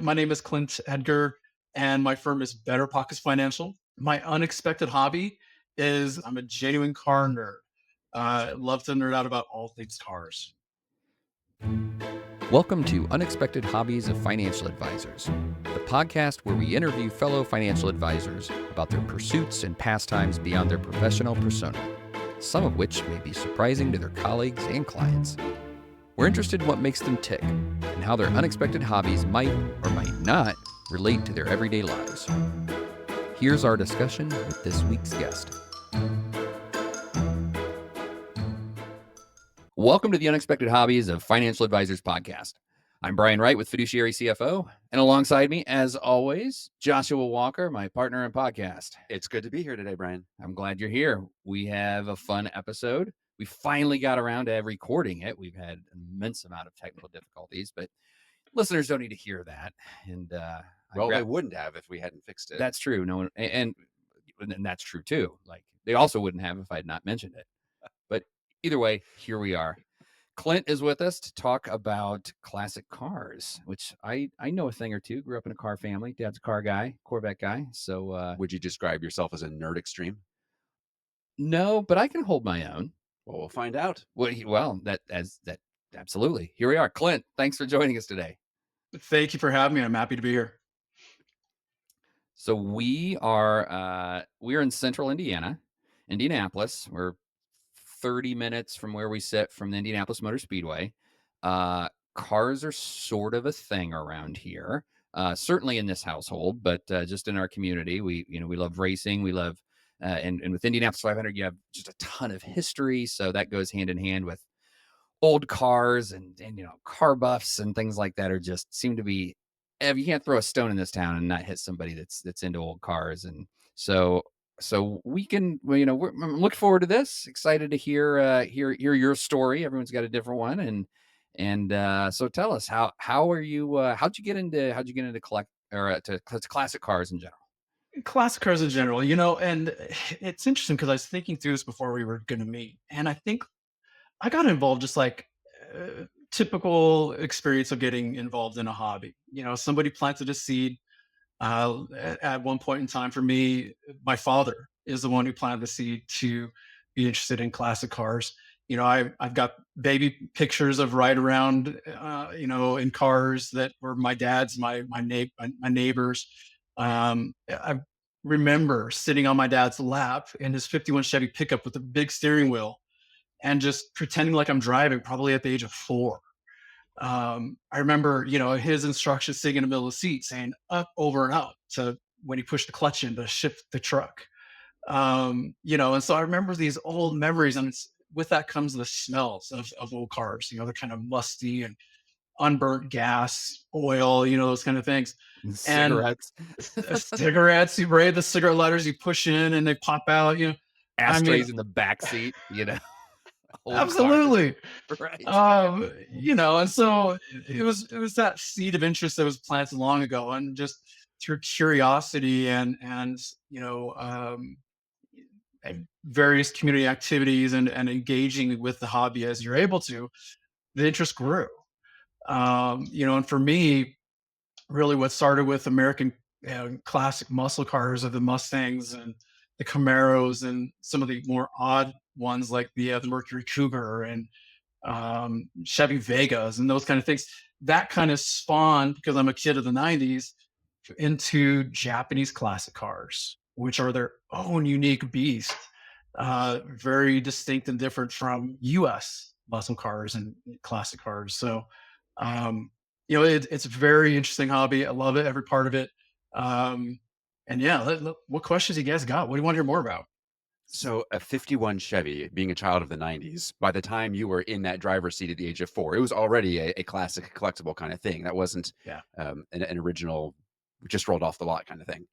My name is Clint Edgar, and my firm is Better Pockets Financial. My unexpected hobby is I'm a genuine car nerd. Love to nerd out about all things cars. Welcome to Unexpected Hobbies of Financial Advisors, the podcast where we interview fellow financial advisors about their pursuits and pastimes beyond their professional persona, some of which may be surprising to their colleagues and clients. We're interested in what makes them tick and how their unexpected hobbies might or might not relate to their everyday lives. Here's our discussion with this week's guest. Welcome to the Unexpected Hobbies of Financial Advisors podcast. I'm Brian Wright with Fiduciary CFO, and alongside me, as always, Joshua Walker, my partner in podcast. It's good to be here today, Brian. I'm glad you're here. We have a fun episode. We finally got around to recording it. We've had an immense amount of technical difficulties, but listeners don't need to hear that. And they wouldn't have if we hadn't fixed it. That's true. No one, and that's true too. Like they also wouldn't have if I had not mentioned it. But either way, here we are. Clint is with us to talk about classic cars, which I know a thing or two. Grew up in a car family. Dad's a car guy, Corvette guy. So would you describe yourself as a nerd extreme? No, but I can hold my own. Well, we'll find out. Well, that absolutely. Here we are. Clint, thanks for joining us today. Thank you for having me. I'm happy to be here. So we're in central Indianapolis. We're 30 minutes from where we sit from the Indianapolis Motor Speedway. Cars are sort of a thing around here, certainly in this household, but just in our community, we love racing. We love, and with Indianapolis 500, you have just a ton of history. So that goes hand in hand with old cars and car buffs and things like that are just seem to be, you can't throw a stone in this town and not hit somebody that's into old cars. And so we can, I'm looking forward to this. Excited to hear your story. Everyone's got a different one, and so tell us how are you? How'd you get into classic cars in general? Classic cars in general, and it's interesting because I was thinking through this before we were going to meet, and I think I got involved just like typical experience of getting involved in a hobby. Somebody planted a seed. At one point in time for me, my father is the one who planted the seed to be interested in classic cars. I've got baby pictures of ride around, in cars that were my dad's, my neighbors. I remember sitting on my dad's lap in his 51 Chevy pickup with a big steering wheel and just pretending like I'm driving, probably at the age of 4. I remember, his instructions sitting in the middle of the seat saying up, over, and out to when he pushed the clutch in to shift the truck. And so I remember these old memories, and with that comes the smells of old cars. They're kind of musty and unburnt gas, oil, those kind of things. Cigarettes, Cigarettes, you braid the cigarette lighters, you push in and they pop out, ashtrays in the back seat, Absolutely. Right. And so it was that seed of interest that was planted long ago, and just through curiosity and various community activities and engaging with the hobby as you're able to, the interest grew. And for me, really what started with American classic muscle cars of the Mustangs and the Camaros and some of the more odd ones like the Mercury Cougar and Chevy Vegas and those kind of things. That kind of spawned, because I'm a kid of the 90s, into Japanese classic cars, which are their own unique beast, very distinct and different from US muscle cars and classic cars. So, it's a very interesting hobby. I love it, every part of it. And yeah, what questions you guys got? What do you want to hear more about? So a 51 Chevy, being a child of the 90s, by the time you were in that driver's seat at the age of 4, it was already a classic collectible kind of thing. That wasn't an original, just rolled off the lot kind of thing.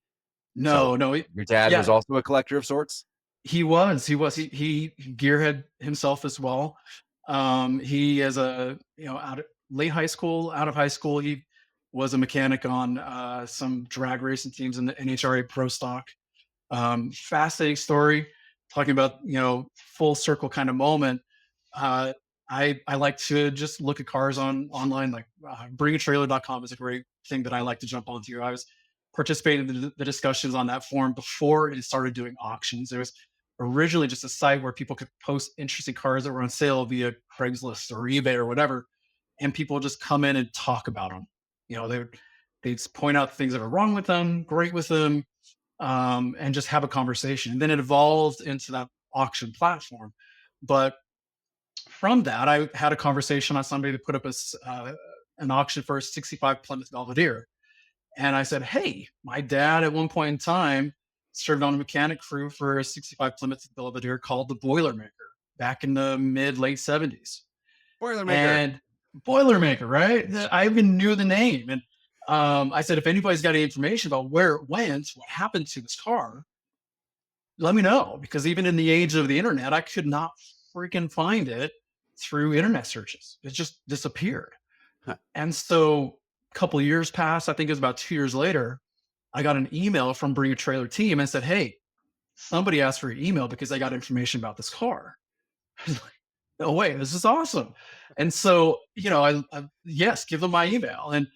No. Your dad was also a collector of sorts? He was. He gearhead himself as well. He is out of out of high school, he was a mechanic on some drag racing teams in the NHRA Pro Stock. Fascinating story, talking about full circle kind of moment. I like to just look at cars on online. Like bringatrailer.com is a great thing that I like to jump onto. I was participating in the discussions on that forum before it started doing auctions. It was originally just a site where people could post interesting cars that were on sale via Craigslist or eBay or whatever, and people would just come in and talk about them. They'd point out things that are wrong with them, great with them, and just have a conversation. And then it evolved into that auction platform. But from that, I had a conversation on somebody that put up an auction for a 65 Plymouth Belvedere. And I said, hey, my dad at one point in time served on a mechanic crew for a 65 Plymouth Belvedere called the Boilermaker back in the mid late 70s. Boilermaker. And Boilermaker, right? I even knew the name. And I said, if anybody's got any information about where it went, what happened to this car, let me know. Because even in the age of the internet, I could not freaking find it through internet searches. It just disappeared. Huh. And so a couple of years passed. I think it was about 2 years later. I got an email from Bring a Trailer team and said, hey, somebody asked for your email because I got information about this car. I was like, no way, this is awesome. And so, yes, give them my email. And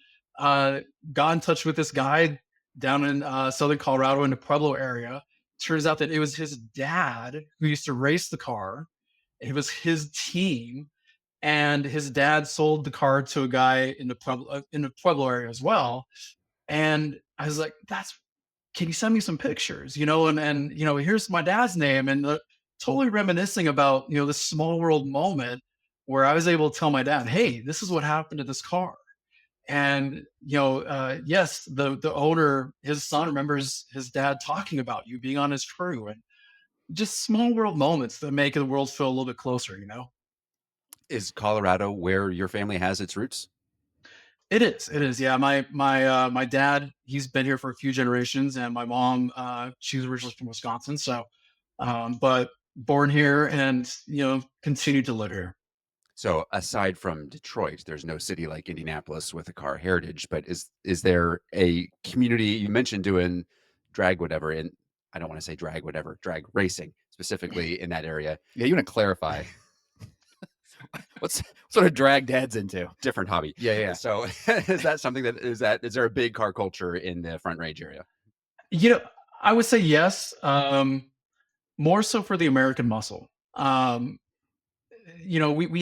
got in touch with this guy down in Southern Colorado in the Pueblo area. Turns out that it was his dad who used to race the car. It was his team, and his dad sold the car to a guy in the Pueblo area as well. And I was like, "That's can you send me some pictures?" And here's my dad's name, and totally reminiscing about this small world moment where I was able to tell my dad, "Hey, this is what happened to this car." And yes, the owner, his son, remembers his dad talking about you being on his crew, and just small world moments that make the world feel a little bit closer. Is Colorado where your family has its roots? It is. Yeah, my dad, he's been here for a few generations, and my mom, she's originally from Wisconsin, so but born here and continue to live here. So aside from Detroit, there's no city like Indianapolis with a car heritage, but is there a community you mentioned doing drag whatever, and I don't want to say drag whatever, drag racing specifically in that area. Yeah, you want to clarify. What sort of drag dad's into? Different hobby. Yeah. So is that something is there a big car culture in the Front Range area? You know, I would say yes, more so for the American muscle. We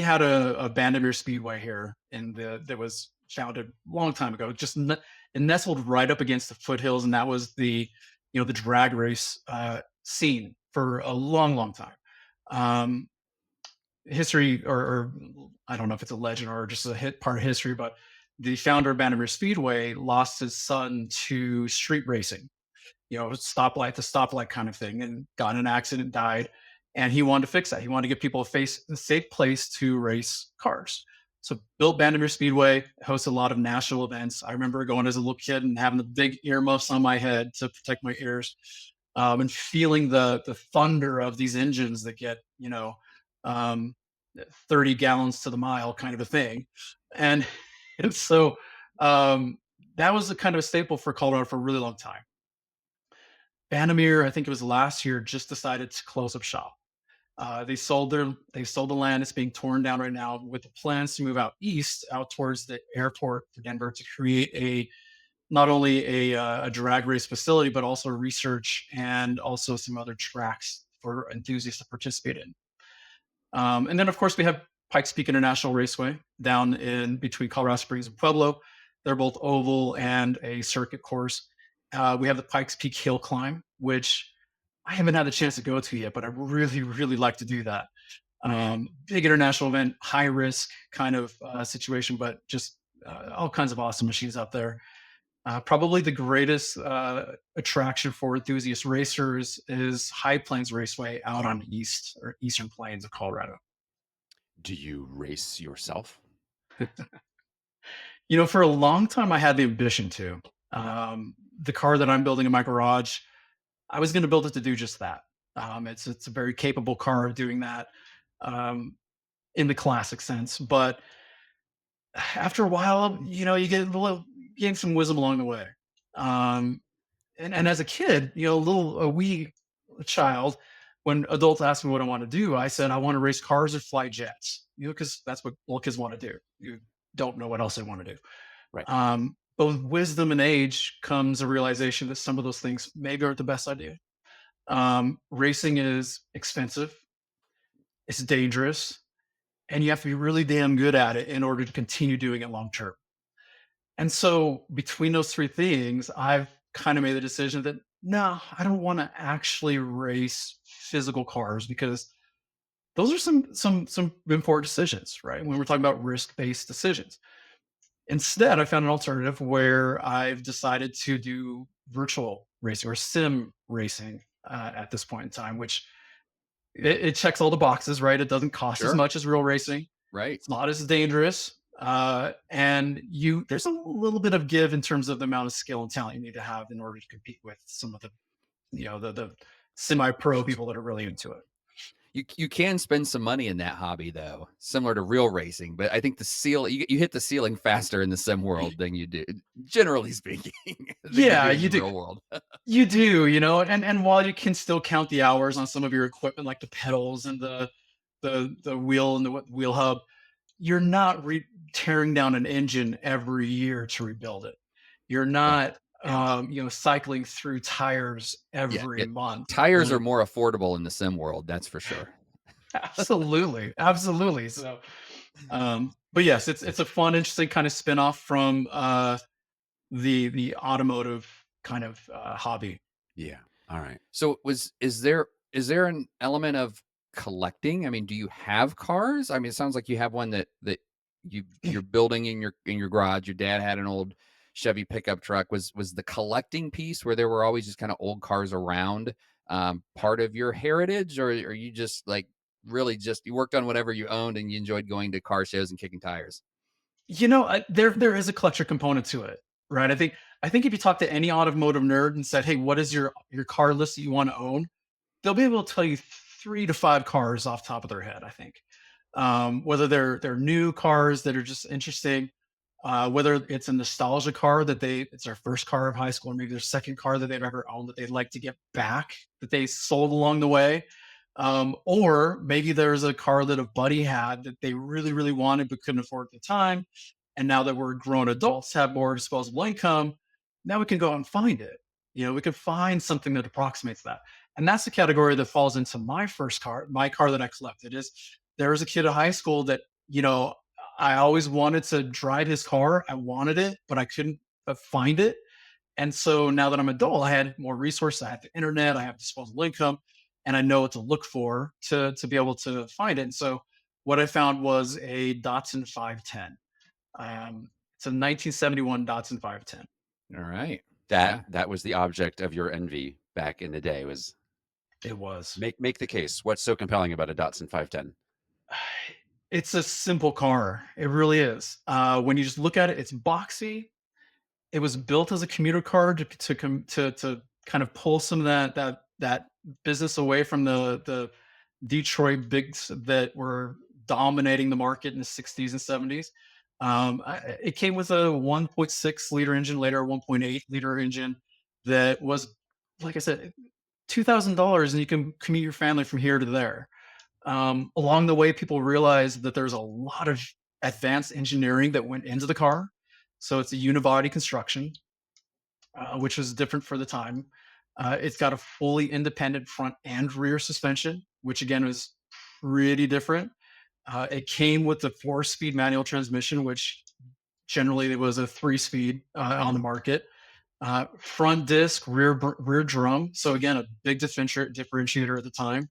had a Vandermeer Speedway here that was founded a long time ago. It nestled right up against the foothills, and that was the drag race scene for a long, long time. Um, History, or I don't know if it's a legend or just a hit part of history, but the founder of Vandermeer Speedway lost his son to street racing, stoplight to stoplight kind of thing, and got in an accident, died. And he wanted to fix that. He wanted to give people a safe place to race cars. So built Vandermeer Speedway, hosted a lot of national events. I remember going as a little kid and having the big earmuffs on my head to protect my ears, and feeling the thunder of these engines that get, um, 30 gallons to the mile kind of a thing. And, and so that was a kind of a staple for Colorado for a really long time. Vandermeer, I think it was last year, just decided to close up shop. They sold the land. It's being torn down right now with the plans to move out east, out towards the airport for Denver, to create not only a drag race facility, but also research and also some other tracks for enthusiasts to participate in. And then, of course, we have Pikes Peak International Raceway down in between Colorado Springs and Pueblo. They're both oval and a circuit course. We have the Pikes Peak Hill Climb, which I haven't had the chance to go to yet, but I really, really like to do that. Big international event, high risk kind of situation, but just all kinds of awesome machines out there. Probably the greatest attraction for enthusiast racers is High Plains Raceway out on the eastern plains of Colorado. Do you race yourself? For a long time, I had the ambition to. The car that I'm building in my garage, I was going to build it to do just that. It's a very capable car of doing that, in the classic sense. But after a while, you get gain some wisdom along the way. Um, and as a kid, a wee child, when adults ask me what I want to do, I said I want to race cars or fly jets. because that's what little kids want to do. You don't know what else they want to do. Right. But with wisdom and age comes a realization that some of those things maybe aren't the best idea. Racing is expensive, it's dangerous, and you have to be really damn good at it in order to continue doing it long term. And so between those three things, I've kind of made the decision that no, I don't want to actually race physical cars because those are some important decisions, right? When we're talking about risk-based decisions. Instead, I found an alternative where I've decided to do virtual racing or sim racing at this point in time, which it checks all the boxes, right? It doesn't cost as Sure. much as real racing. Right. It's not as dangerous, and you there's a little bit of give in terms of the amount of skill and talent you need to have in order to compete with some of the the semi-pro people that are really into it. You can spend some money in that hobby though, similar to real racing, but I think you hit the ceiling faster in the sim world than you do, generally speaking, than you Yeah, do in you the do. real world. You do, and while you can still count the hours on some of your equipment, like the pedals and the wheel and the wheel hub, you're not tearing down an engine every year to rebuild it. You're Right. not, Yeah. cycling through tires Yeah, every month. tires are more affordable in the sim world, that's for sure. Absolutely, absolutely. So, but yes, it's a fun, interesting kind of spin-off from the automotive kind of hobby. Yeah. All right. So is there an element of collecting? I mean, do you have cars? I mean, it sounds like you have one that you're building in your garage. Your dad had an old Chevy pickup truck. Was the collecting piece where there were always just kind of old cars around part of your heritage, or are you just like really just you worked on whatever you owned and you enjoyed going to car shows and kicking tires? There is a collector component to it, right? I think if you talk to any automotive nerd and said, "Hey, what is your car list that you want to own?" They'll be able to tell you 3 to 5 cars off top of their head, I think. Whether they're new cars that are just interesting, whether it's a nostalgia car that it's their first car of high school, or maybe their second car that they've ever owned that they'd like to get back that they sold along the way. Or maybe there's a car that a buddy had that they really, really wanted but couldn't afford at the time. And now that we're grown adults, have more disposable income, now we can go out and find it. We can find something that approximates that. And that's the category that falls into my car that I collected is there was a kid at high school that, I always wanted to drive his car. I wanted it, but I couldn't find it. And so now that I'm adult, I had more resources. I have the internet, I have disposable income, and I know what to look for to be able to find it. And so what I found was a Datsun 510. It's a 1971 Datsun 510. All right. That Yeah. that was the object of your envy back in the day. Was It was. make the case. What's so compelling about a Datsun 510? It's a simple car. It really is. When you just look at it, it's boxy. It was built as a commuter car to kind of pull some of that business away from the Detroit bigs that were dominating the market in the 60s and 70s. It came with a 1.6 liter engine, later a 1.8 liter engine that was, like I said, $2,000, and you can commute your family from here to there. Along the way, people realized that there's a lot of advanced engineering that went into the car. So it's a unibody construction, which was different for the time. It's got a fully independent front and rear suspension, which again was pretty different. It came with the 4-speed manual transmission, which generally it was a 3-speed on the market. Front disc, rear drum. So again, a big differentiator at the time.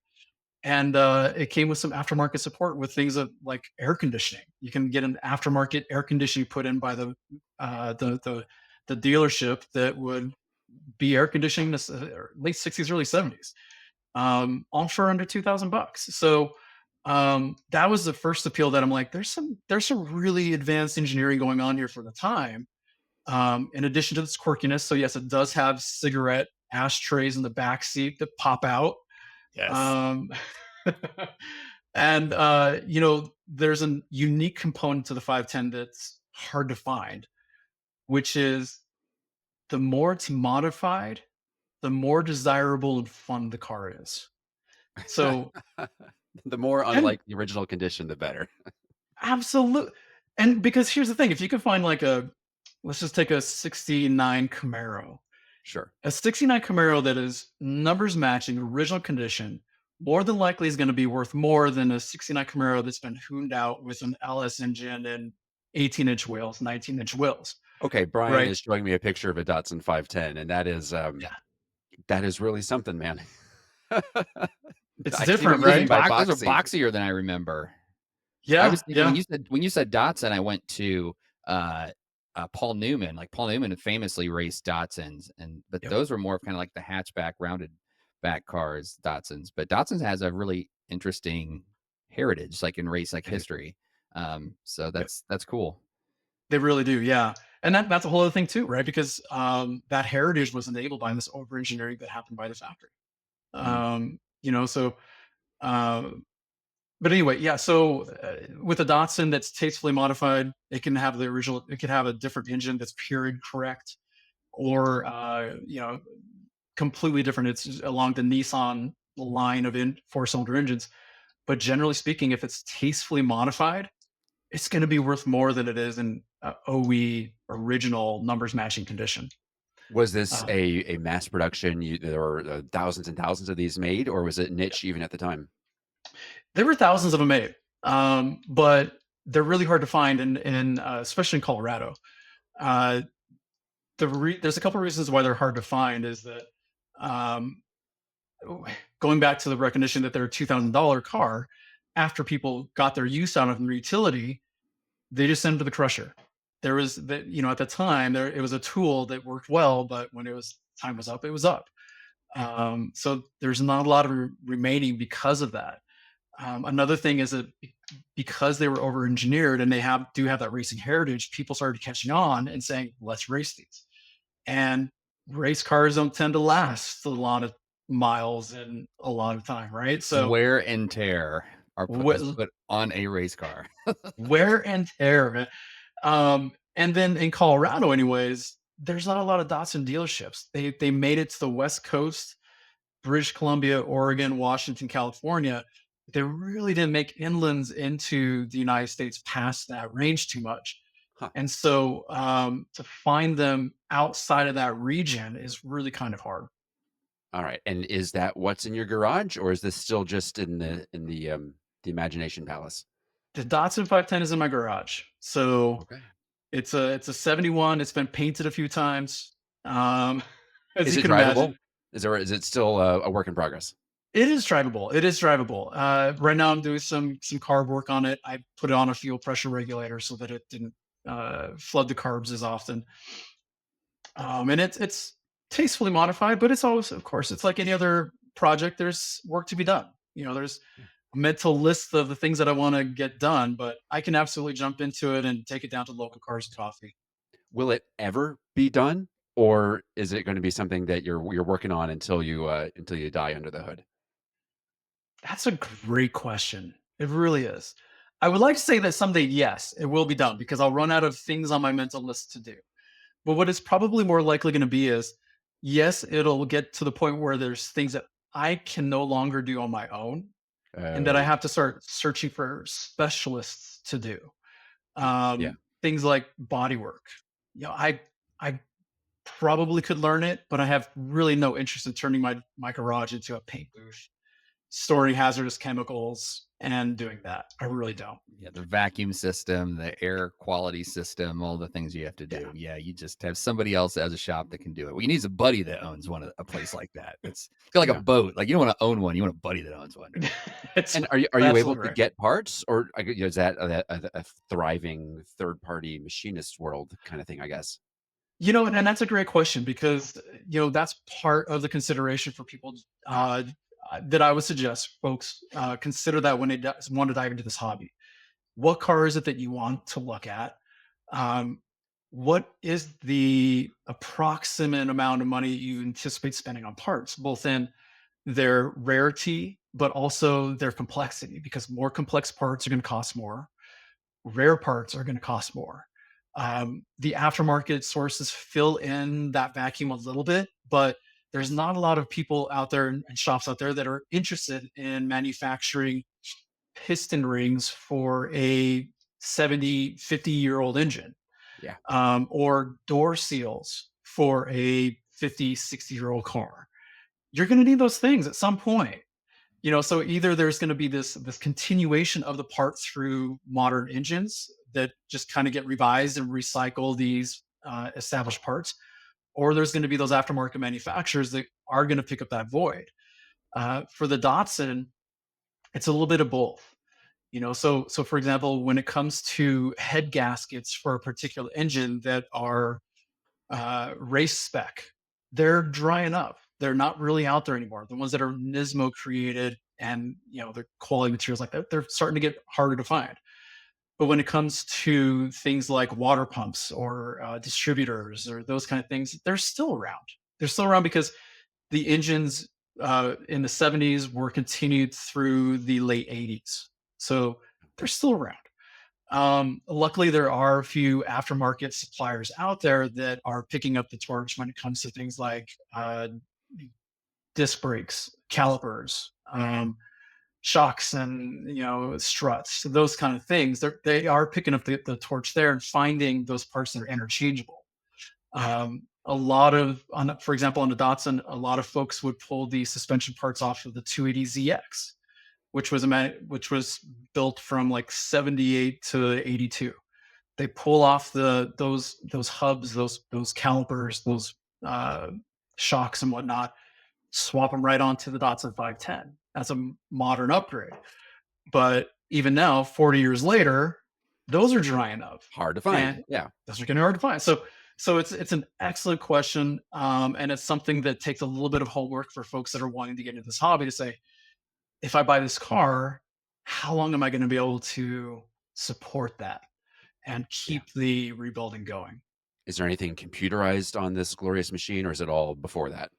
And it came with some aftermarket support with things like air conditioning. You can get an aftermarket air conditioning put in by uh, the the the dealership that would be air conditioning this late 60s, early 70s, all for under $2,000. So that was the first appeal that I'm like, there's some really advanced engineering going on here for the time. In addition to this quirkiness, so yes, it does have cigarette ashtrays in the back seat that pop out. Yes. um, and there's a unique component to the 510 that's hard to find, which is the more it's modified, the more desirable and fun the car is. So The more and unlike the original condition, the better. Absolute and because here's the thing, if you can find like a let's just take a '69 Camaro. Sure. A '69 Camaro that is numbers matching, original condition, more than likely is gonna be worth more than a '69 Camaro that's been hooned out with an LS engine and 18-inch wheels, 19-inch wheels, Okay, Brian right? is showing me a picture of a Datsun 510, and Yeah. that is really something, man. It's I see what different, you mean right? by Those are boxy. boxier than I remember. I Yeah, was thinking yeah, when you said Datsun, I went to uh, Paul Newman. Like Paul Newman famously raced Datsuns, and but yep, those were more kind of like the hatchback, rounded back cars, Datsuns. But Datsun has a really interesting heritage, like in race, like they do, history. So yep. that's cool. They really do, yeah, and that's a whole other thing too, right? Because, that heritage was enabled by this over-engineering that happened by the factory. Mm. So, uh but anyway, yeah. So with a Datsun that's tastefully modified, it can have the original. It can have a different engine that's period correct, or completely different. It's just along the Nissan line of four-cylinder engines. But generally speaking, if it's tastefully modified, it's going to be worth more than it is in OE original numbers matching condition. Was this Uh, a mass production? There were thousands and thousands of these made, or was it niche even at the time? there were thousands of them made, but they're really hard to find, especially in Colorado. Uh, there's a couple of reasons why they're hard to find is that um, going back to the recognition that they're a $2,000 car, after people got their use out of them utility, they just sent them to the crusher. There was that at the time there it was a tool that worked well, but when it was time was up, it was up. So there's not a lot of remaining because of that. Another thing is that because they were over engineered and they have that racing heritage, people started catching on and saying, "Let's race these." And race cars don't tend to last a lot of miles and a lot of time, right? So Wear and tear is wh- put on a race car. wear and tear, man. And then in Colorado, anyways, there's not a lot of Datsun dealerships. They made it to the West Coast, British Columbia, Oregon, Washington, California. They really didn't make inlands into the United States past that range too much. Huh. And so to find them outside of that region is really kind of hard. All right. And is that what's in your garage, or is this still just in the imagination palace? The Datsun 510 is in my garage. So Okay. it's a 71. It's been painted a few times. Um, as Is you it can imagine. drivable? Is it still a work in progress? It is drivable. It is drivable. Right now, I'm doing some carb work on it. I put it on a fuel pressure regulator so that it didn't flood the carbs as often. And it's tastefully modified, but it's always, of course, it's like any other project. There's work to be done. There's Yeah. a mental list of the things that I want to get done, but I can absolutely jump into it and take it down to local Cars and Coffee. Will it ever be done, or is it going to be something that you're working on until you die under the hood? That's a great question. It really is. I would like to say that someday, yes, it will be done because I'll run out of things on my mental list to do. But what is probably more likely going to be is, yes, it'll get to the point where there's things that I can no longer do on my own and that I Oh, have to start searching for specialists to do. yeah. Things like body work. I probably could learn it, but I have really no interest in turning my garage into a paint booth, storing hazardous chemicals and doing that. I really don't. Yeah, the vacuum system, the air quality system, all the things you have to Yeah. do. Yeah, you just have somebody else as a shop that can do it. Well, you need a buddy that owns a place like that. It's kind of like Yeah. a boat. Like you don't want to own one, you want a buddy that owns one. It's And are you able absolutely to right. get parts, or is that a thriving third party machinist world kind of thing? I guess. And that's a great question because that's part of the consideration for people that I would suggest folks consider that when they want to dive into this hobby. What car is it that you want to look at? Um, what is the approximate amount of money you anticipate spending on parts, both in their rarity but also their complexity? Because more complex parts are going to cost more, rare parts are going to cost more. The aftermarket sources fill in that vacuum a little bit, but there's not a lot of people out there and shops out there that are interested in manufacturing piston rings for a 70, 50-year-old engine, Yeah. or door seals for a 50, 60-year-old car. You're going to need those things at some point. So either there's going to be this continuation of the part through modern engines that just kind of get revised and recycle these established parts, or there's going to be those aftermarket manufacturers that are going to pick up that void. For the Datsun, it's a little bit of both. So for example, when it comes to head gaskets for a particular engine that are race spec, they're drying up. They're not really out there anymore. The ones that are Nismo created and the quality materials like that, they're starting to get harder to find. But when it comes to things like water pumps or distributors or those kind of things, they're still around. They're still around because the engines in the 70s were continued through the late 80s. So they're still around. Luckily, there are a few aftermarket suppliers out there that are picking up the torch when it comes to things like disc brakes, calipers, shocks, and struts, those kind of things. They are picking up the torch there and finding those parts that are interchangeable. A lot of, for example, on the Datsun, a lot of folks would pull the suspension parts off of the 280ZX, which was built from like 78 to 82. They pull off those hubs, those calipers, those uh, shocks and whatnot, swap them right onto the Datsun 510 as a modern upgrade. But even now, 40 years later, those are drying up, Hard to find. and Yeah. those are getting hard to find. So it's an excellent question, and it's something that takes a little bit of homework for folks that are wanting to get into this hobby to say, if I buy this car, how long am I going to be able to support that and Yeah. keep the rebuilding going? Is there anything computerized on this glorious machine, or is it all before that?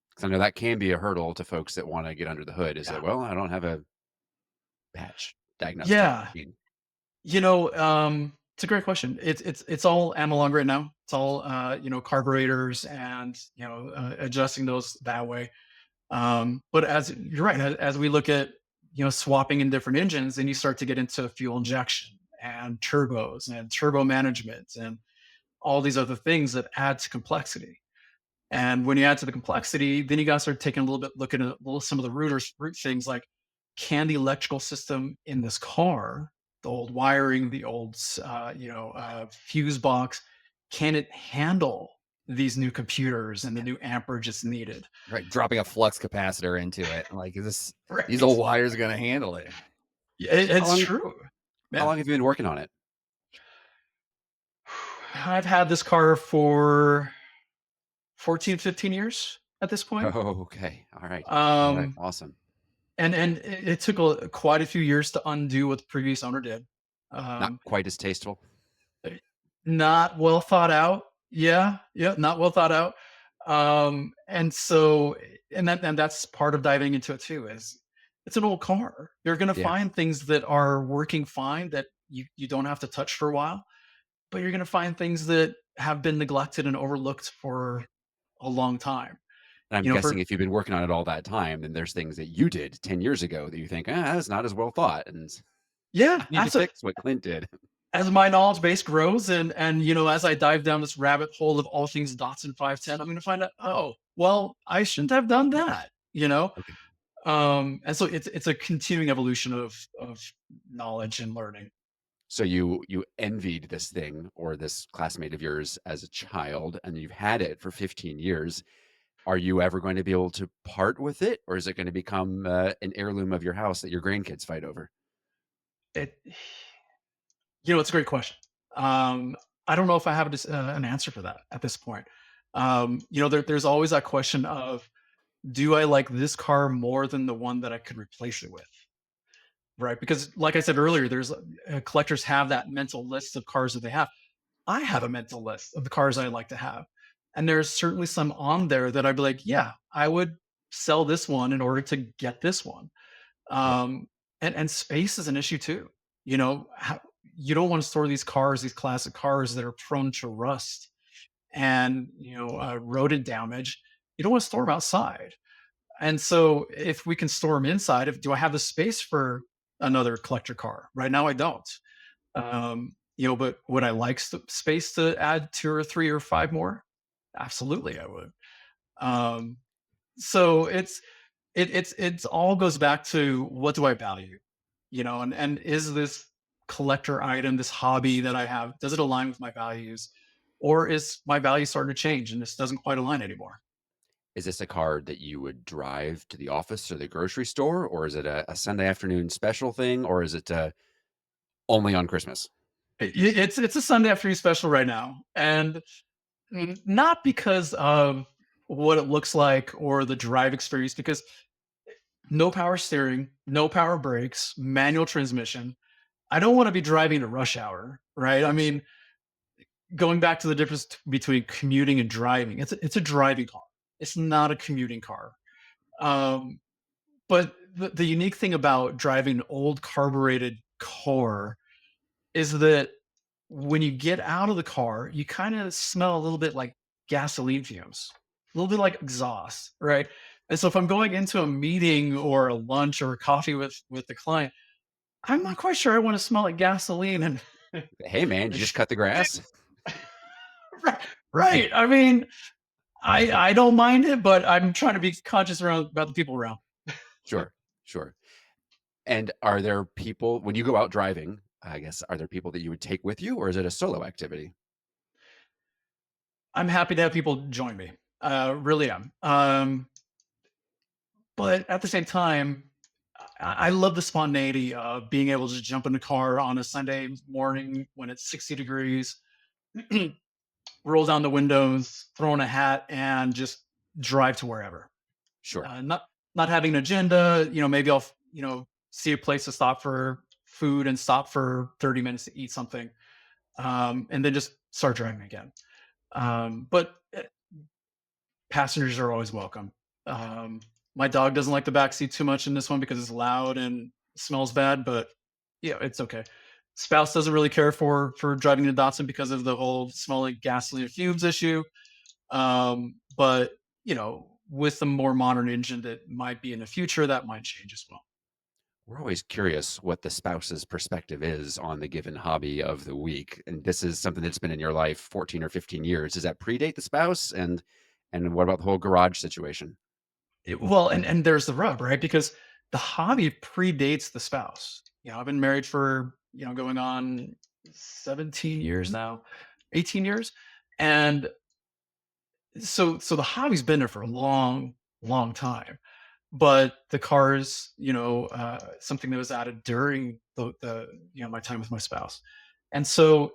Because I know that can be a hurdle to folks that want to get under the hood. Is that, Yeah. well, I don't have a patch diagnostic Yeah. machine. It's a great question. It's all analog right now. It's all carburetors and adjusting those that way. But as you're right, as we look at swapping in different engines, then you start to get into fuel injection and turbos and turbo management and all these other things that add to complexity. And when you add to the complexity, then you guys start taking a little bit looking at some of the root things like, can the electrical system in this car, the old wiring, the old fuse box, can it handle these new computers and the new amperage that's needed? Right, dropping a flux capacitor into it. Like, is this these Right. old wires gonna handle it? Yeah, How it's long true. how Yeah. long have you been working on it? I've had this car for 14, 15 years at this point. Oh, okay. All right. All right. Um, Awesome. and it took quite a few years to undo what the previous owner did. Not Um, quite as tasteful. Not well thought out. Yeah, yeah, not well thought out. And so, and that's part of diving into it too. Is it's an old car. You're going to Yeah. find things that are working fine that you don't have to touch for a while, but you're going to find things that have been neglected and overlooked for a long time. And I'm For guessing if you've been working on it all that time, then there's things that you did 10 years ago that you think, that's not as well thought. And yeah, you need to fix what Clint did. as my knowledge base grows and as I dive down this rabbit hole of all things Datsun 510, I'm going to find out, oh, well, I shouldn't have done that. Okay. And so it's a continuing evolution of knowledge and learning. So you envied this thing or this classmate of yours as a child, and you've had it for 15 years. Are you ever going to be able to part with it, or is it going to become an heirloom of your house that your grandkids fight over? It it's a great question. um I don't know if I have an answer for that at this point. There's always that question of, do I like this car more than the one that I could replace it with? Right, because like I said earlier, there's collectors have that mental list of cars that they have. I have a mental list of the cars I'd like to have. And there's certainly some on there that I'd be like, yeah, I would sell this one in order to get this one. Yeah. And space is an issue too. You don't want to store these cars, these classic cars that are prone to rust and rodent damage. You don't want to store them outside. And so if we can store them inside, if do I have the space for another collector car. Right now, I don't. But would I like space to add two or three or five more? Absolutely, I would. Um, so it's all goes back to what do I value, and is this collector item, this hobby that I have, does it align with my values, or is my value starting to change and this doesn't quite align anymore? Is this a car that you would drive to the office or the grocery store, or is it a Sunday afternoon special thing, or is it only on Christmas? It's a Sunday afternoon special right now, and not because of what it looks like or the drive experience, because no power steering, no power brakes, manual transmission. I don't want to be driving to rush hour, right? I mean, going back to the difference between commuting and driving, it's a driving car. It's not a commuting car. Um, but the unique thing about driving an old carbureted car is that when you get out of the car, you kind of smell a little bit like gasoline fumes, a little bit like exhaust, right? And so if I'm going into a meeting or a lunch or a coffee with the client, I'm not quite sure I want to smell like gasoline and Hey, man, did you just cut the grass? right. Right. I mean, I don't mind it, but I'm trying to be conscious around about the people around. Sure, sure. And are there people when you go out driving, I guess, are there people that you would take with you, or is it a solo activity? I'm happy to have people join me. Really am. But at the same time, I love the spontaneity of being able to jump in the car on a Sunday morning when it's 60 degrees, roll down the windows, throw on a hat, and just drive to wherever. Sure. Not having an agenda. Maybe I'll see a place to stop for food and stop for 30 minutes to eat something, and then just start driving again. But passengers are always welcome. Um, my dog doesn't like the back seat too much in this one because it's loud and smells bad, but yeah, it's okay. Spouse doesn't really care for driving a Datsun because of the whole smelling gasoline fumes issue. But with the more modern engine that might be in the future, that might change as well. We're always curious what the spouse's perspective is on the given hobby of the week. And this is something that's been in your life 14 or 15 years. Does that predate the spouse? And what about the whole garage situation? Well, and there's the rub, right? Because the hobby predates the spouse. I've been married for going on 17 years now, 18 years, and so the hobby's been there for a long, long time. But the cars, something that was added during the my time with my spouse, and so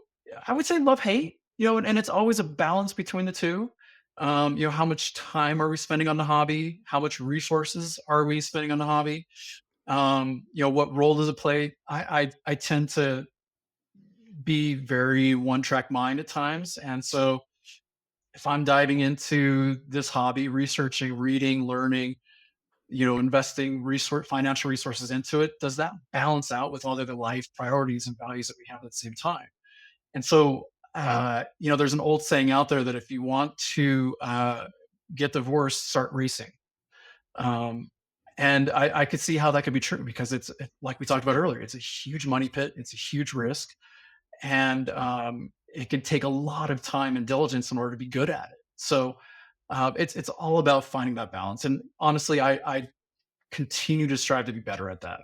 I would say love hate, and it's always a balance between the two. How much time are we spending on the hobby? How much resources are we spending on the hobby? What role does it play? I tend to be very one track mind at times, and so if I'm diving into this hobby, researching, reading, learning, investing financial resources into it, does that balance out with all of the life priorities and values that we have at the same time? And so, there's an old saying out there that if you want to get divorced, start racing. Um, and I could see how that could be true because like we talked about earlier, it's a huge money pit, it's a huge risk, and it can take a lot of time and diligence in order to be good at it. So it's all about finding that balance. And honestly, I continue to strive to be better at that.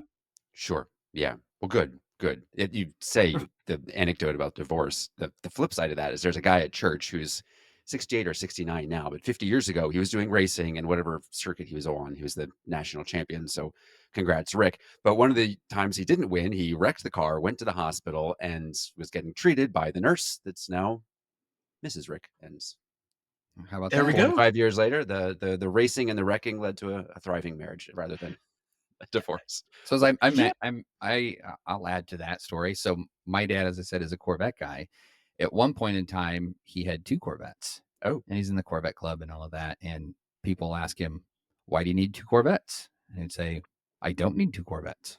Sure. Yeah. Well, good, good. You say the anecdote about divorce. The flip side of that is there's a guy at church who's 68 or 69 now, but 50 years ago he was doing racing and whatever circuit he was on, he was the national champion. So congrats, Rick. But one of the times he didn't win, he wrecked the car, went to the hospital, and was getting treated by the nurse that's now Mrs. Rick. And How about There we that? go. 45 years later, the racing and the wrecking led to a thriving marriage rather than a divorce. So as I'm Yeah. at, I'll add to that story. So my dad, as I said, is a Corvette guy. At one point in time, he had two Corvettes. Oh, And he's in the Corvette club and all of that. And people ask him, "Why do you need two Corvettes?" And he'd say, "I don't need two Corvettes."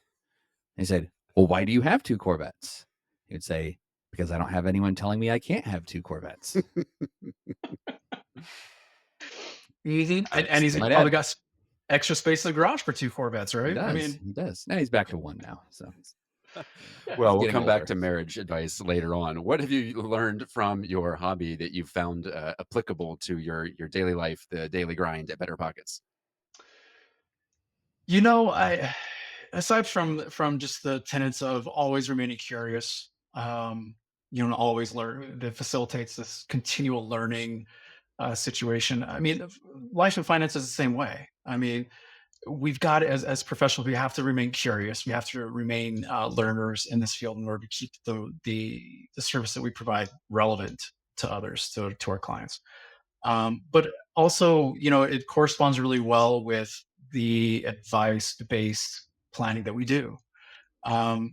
And he said, "Well, why do you have two Corvettes?" He'd say, "Because I don't have anyone telling me I can't have two Corvettes." Easy. And that's he's My probably dad. got extra space in the garage for 2 Corvettes, He right? I does. mean, He does. Now he's back to one now. So yeah. he's Well, we'll getting come back older. to marriage advice later on. What have you learned from your hobby that you've found applicable to your daily life, the daily grind at Better Pockets? I aside from just the tenets of always remaining curious, always learn that facilitates this continual learning situation. I mean, life and finance is the same way. I mean, we've got as professionals, we have to remain curious. We have to remain learners in this field in order to keep the service that we provide relevant to others, to our clients. But also, it corresponds really well with the advice-based planning that we do. And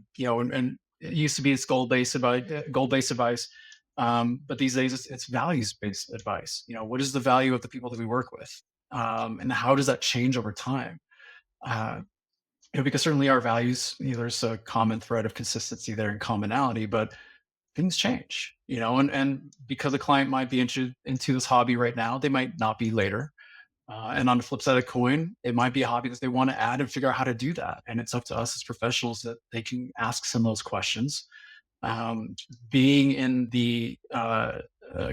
it used to be it's goal-based advice, but these days it's values-based advice. What is the value of the people that we work with, and how does that change over time? Uh, because certainly our values, there's a common thread of consistency there and commonality, but things change, and because a client might be into this hobby right now, they might not be later. And on the flip side of the coin, it might be a hobby that they want to add and figure out how to do that. And it's up to us as professionals that they can ask some of those questions. um, Being in the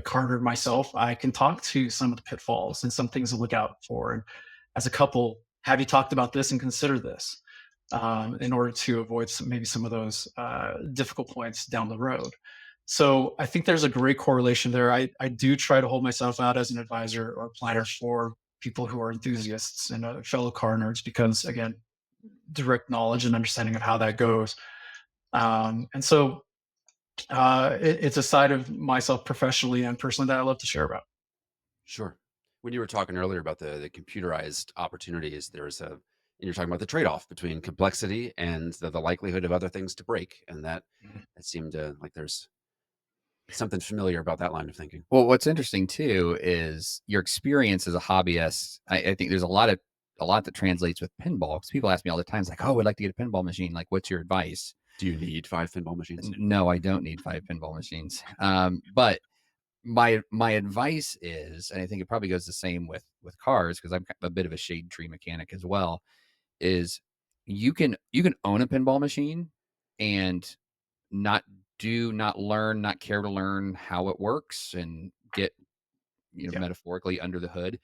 Carter myself, I can talk to some of the pitfalls and some things to look out for. And as a couple, have you talked about this and consider this, in order to avoid maybe some of those difficult points down the road? So I think there's a great correlation there. I do try to hold myself out as an advisor or planner for people who are enthusiasts and fellow car nerds because, again, direct knowledge and understanding of how that goes. And so it's a side of myself professionally and personally that I love to share about. Sure. When you were talking earlier about the computerized opportunities, and you're talking about the trade-off between complexity and the likelihood of other things to break. And Mhm. that seemed like there's something familiar about that line of thinking. Well, what's interesting too is your experience as a hobbyist. I think there's a lot that translates with pinball because people ask me all the time, it's like, "Oh, I'd like to get a pinball machine. Like, what's your advice?" Do you need 5 pinball machines? No, I don't need 5 pinball machines. But my advice is, and I think it probably goes the same with cars because I'm a bit of a shade tree mechanic as well. Is you can own a pinball machine and not not learn, not care to learn how it works and get Yeah. metaphorically under the hood,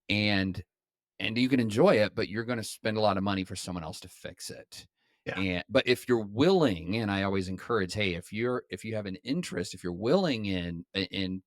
and you can enjoy it, but you're going to spend a lot of money for someone else to fix it. Yeah. And but if you're willing, and I always encourage, hey, if you have an interest, if you're willing to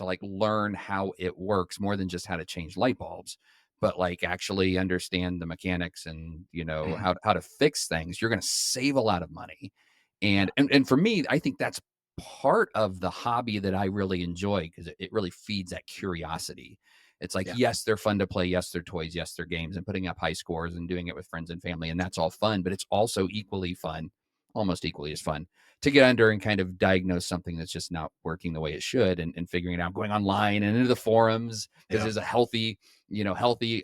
like learn how it works more than just how to change light bulbs, but like actually understand the mechanics and Mhm. how to fix things, you're going to save a lot of money. Yeah. And for me, I think that's part of the hobby that I really enjoy because it really feeds that curiosity. It's like, Yeah. yes, they're fun to play. Yes, they're toys. Yes, they're games and putting up high scores and doing it with friends and family. And that's all fun, but it's also equally fun, almost equally as fun to get under and kind of diagnose something that's just not working the way it should and figuring it out, going online and into the forums because Yeah. there's a healthy,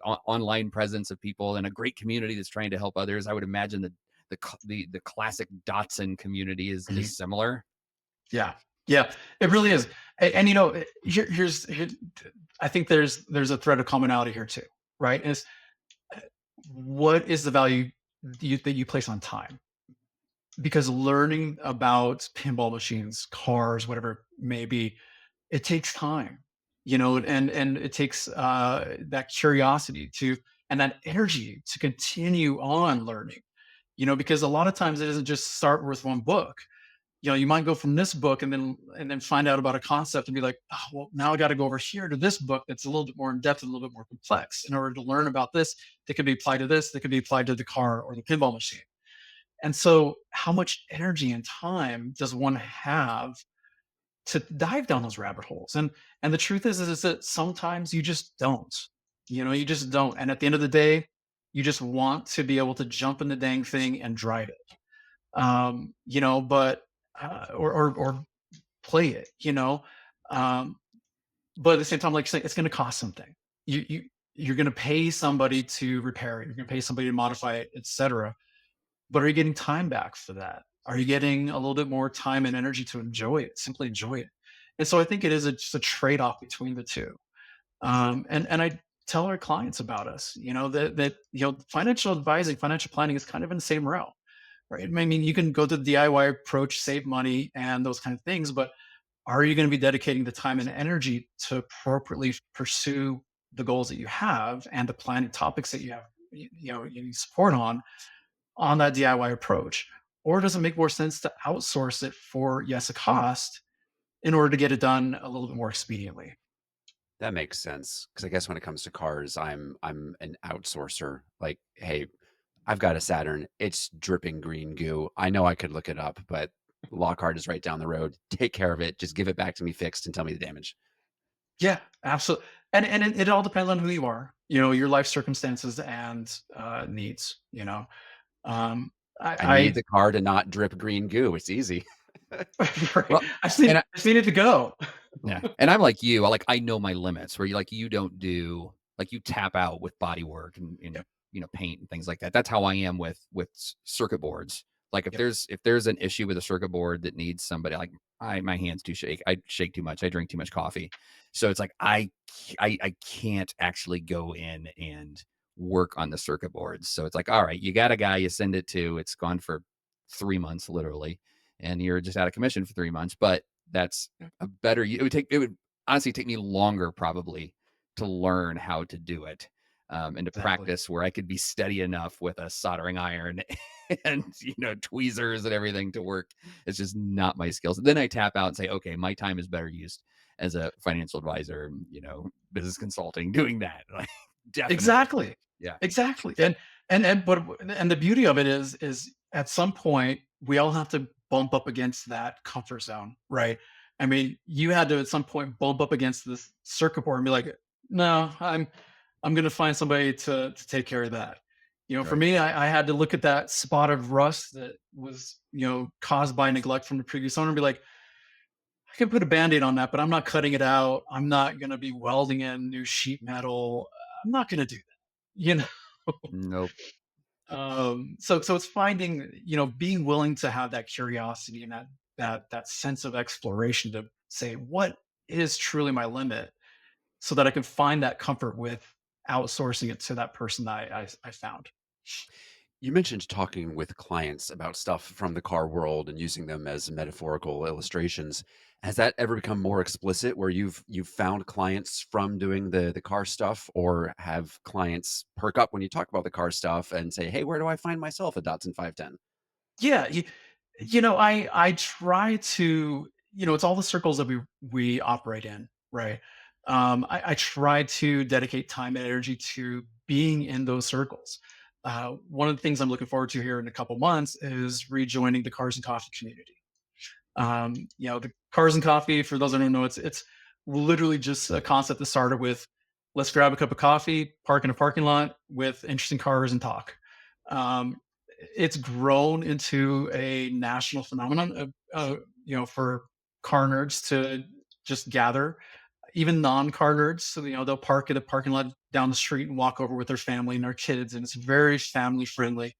online presence of people and a great community that's trying to help others. I would imagine that the classic Datsun community is Mhm. similar. Yeah. Yeah. It really is. And I think there's a thread of commonality here too, right? Is what is the value that you place on time? Because learning about pinball machines, cars, whatever it may be, it takes time, and it takes that curiosity to and that energy to continue on learning, because a lot of times it doesn't just start with one book. You might go from this book and then find out about a concept and be like, oh, well, now I got to go over here to this book that's a little bit more in depth and a little bit more complex in order to learn about this that could be applied to this, that could be applied to the car or the pinball machine. And so, how much energy and time does one have to dive down those rabbit holes? And the truth is that sometimes you just don't. You just don't. And at the end of the day, you just want to be able to jump in the dang thing and drive it. But or play it. Um, but at the same time, like you say, it's going to cost something. You're going to pay somebody to repair it. You're going to pay somebody to modify it, etc. But are you getting time back for that? Are you getting a little bit more time and energy to enjoy it, simply enjoy it? And so I think it is just a trade-off between the two. And I tell our clients about us. Financial advising, financial planning is kind of in the same realm, right? I mean, you can go to the DIY approach, save money, and those kind of things, but are you going to be dedicating the time and energy to appropriately pursue the goals that you have and the planning topics that you have, you need support on that DIY approach? Or does it make more sense to outsource it for, yes, a cost in order to get it done a little bit more expediently? That makes sense because I guess when it comes to cars, I'm an outsourcer. Like, hey, I've got a Saturn. It's dripping green goo. I know I could look it up, but Lockhart is right down the road. Take care of it. Just give it back to me fixed and tell me the damage. Yeah, absolutely. And it all depends on who you are, your life circumstances and needs. Um, I need I, the car to not drip green goo. It's easy. right. Well, I and just need it to go. yeah, and I'm like you, I know my limits where you don't do like, you tap out with body work and, Yep. paint and things like that. That's how I am with circuit boards. Like, Yep. if there's an issue with a circuit board that needs somebody, like, my hands too shake. I shake too much. I drink too much coffee. So it's like, I can't actually go in and work on the circuit boards. So it's like, all right, you got a guy you send it to, it's gone for 3 months literally, and you're just out of commission for 3 months. But that's a better it would honestly take me longer probably to learn how to do it, and to Exactly. practice where I could be steady enough with a soldering iron and, tweezers and everything to work. It's just not my skills. Then I tap out and say, okay, my time is better used as a financial advisor, business consulting, doing that. Like, definitely. Exactly. Yeah. Exactly. And the beauty of it is at some point we all have to bump up against that comfort zone, right? I mean, you had to at some point bump up against this circuit board and be like, no, I'm gonna find somebody to take care of that. For Right. me, I had to look at that spot of rust that was, caused by neglect from the previous owner and be like, I can put a band-aid on that, but I'm not cutting it out. I'm not gonna be welding in new sheet metal. I'm not gonna do that. You know? Nope. So it's finding, being willing to have that curiosity and that sense of exploration to say, what is truly my limit so that I can find that comfort with outsourcing it to that person that I found. You mentioned talking with clients about stuff from the car world and using them as metaphorical illustrations. Has that ever become more explicit where you've found clients from doing the car stuff, or have clients perk up when you talk about the car stuff and say, "Hey, where do I find myself a Datsun 510?" Yeah, I try to, it's all the circles that we operate in, right? I try to dedicate time and energy to being in those circles. One of the things I'm looking forward to here in a couple months is rejoining the Cars and Coffee community. The Cars and Coffee, for those that don't know, it's literally just a concept that started with, let's grab a cup of coffee, park in a parking lot with interesting cars and talk. Um, it's grown into a national phenomenon for car nerds to just gather, even non-car nerds. So, they'll park at a parking lot down the street and walk over with their family and their kids, and it's very family friendly.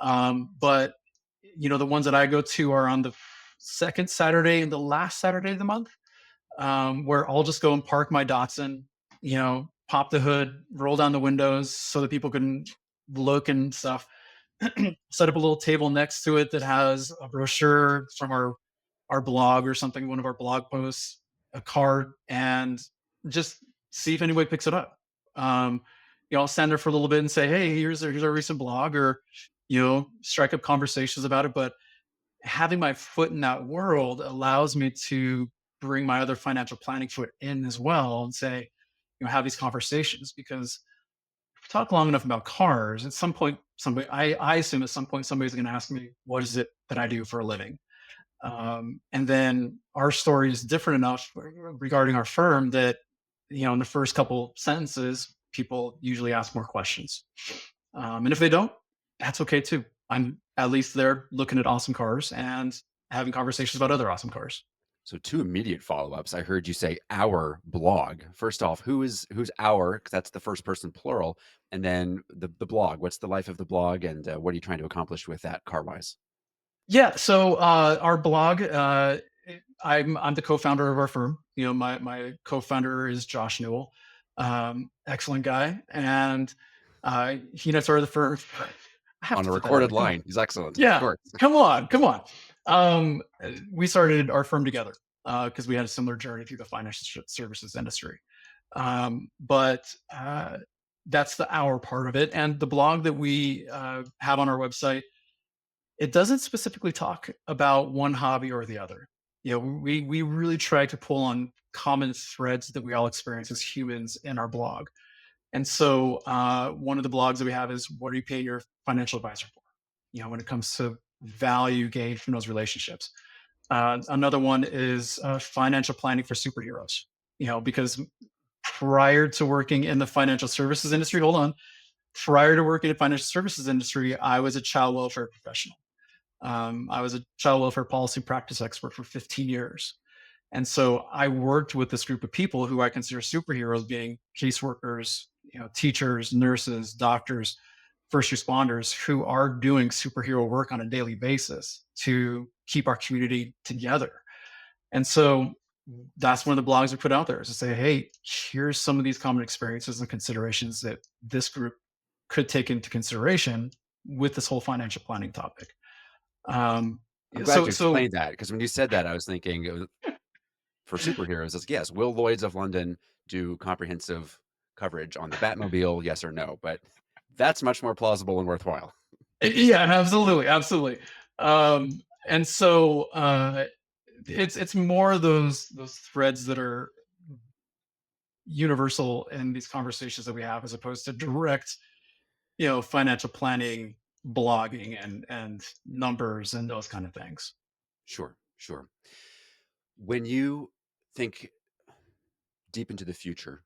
But the ones that I go to are on the second Saturday and the last Saturday of the month, where I'll just go and park my Datsun, pop the hood, roll down the windows so that people can look and stuff. Set up a little table next to it that has a brochure from our blog or something, one of our blog posts, a card, and just see if anybody picks it up. I'll stand there for a little bit and say, "Hey, here's our recent blog," or strike up conversations about it. But having my foot in that world allows me to bring my other financial planning foot in as well and say, have these conversations because if we talk long enough about cars, at some point, I assume at some point somebody's going to ask me, what is it that I do for a living? And then our story is different enough regarding our firm that, in the first couple sentences, people usually ask more questions. And if they don't, that's okay too. I'm at least there looking at awesome cars and having conversations about other awesome cars. So two immediate follow-ups. I heard you say our blog. First off, who's our? 'Cause that's the first person plural. And then the blog. What's the life of the blog, and what are you trying to accomplish with that car-wise? Yeah. So our blog, I'm the co-founder of our firm. My co-founder is Josh Newell. Excellent guy, and he and I started the firm. I have On to a put that out recorded there. Come on. line. He's excellent. Of Yeah, course. come on, come on. We started our firm together because we had a similar journey through the financial services industry. But that's the our part of it, and the blog that we have on our website, it doesn't specifically talk about one hobby or the other. You know, we really try to pull on common threads that we all experience as humans in our blog. And so one of the blogs that we have is, what do you pay your financial advisor for? You know, when it comes to value gained from those relationships. Another one is financial planning for superheroes. You know, because prior to working in the financial services industry, hold on, prior to working in the financial services industry, I was a child welfare professional. I was a child welfare policy practice expert for 15 years. And so I worked with this group of people who I consider superheroes, being caseworkers, you know, teachers, nurses, doctors, first responders, who are doing superhero work on a daily basis to keep our community together. And so that's one of the blogs we put out there, is to say, hey, here's some of these common experiences and considerations that this group could take into consideration with this whole financial planning topic. Um, I'm glad so, you so explained that, because when you said that, I was thinking it was for superheroes. It's yes, will Lloyd's of London do comprehensive coverage on the Batmobile? Yes or no? But that's much more plausible and worthwhile. yeah, absolutely, absolutely. And so it's more of those threads that are universal in these conversations that we have, as opposed to direct, you know, financial planning, blogging, and numbers and those kind of things. Sure, sure. When you think deep into the future,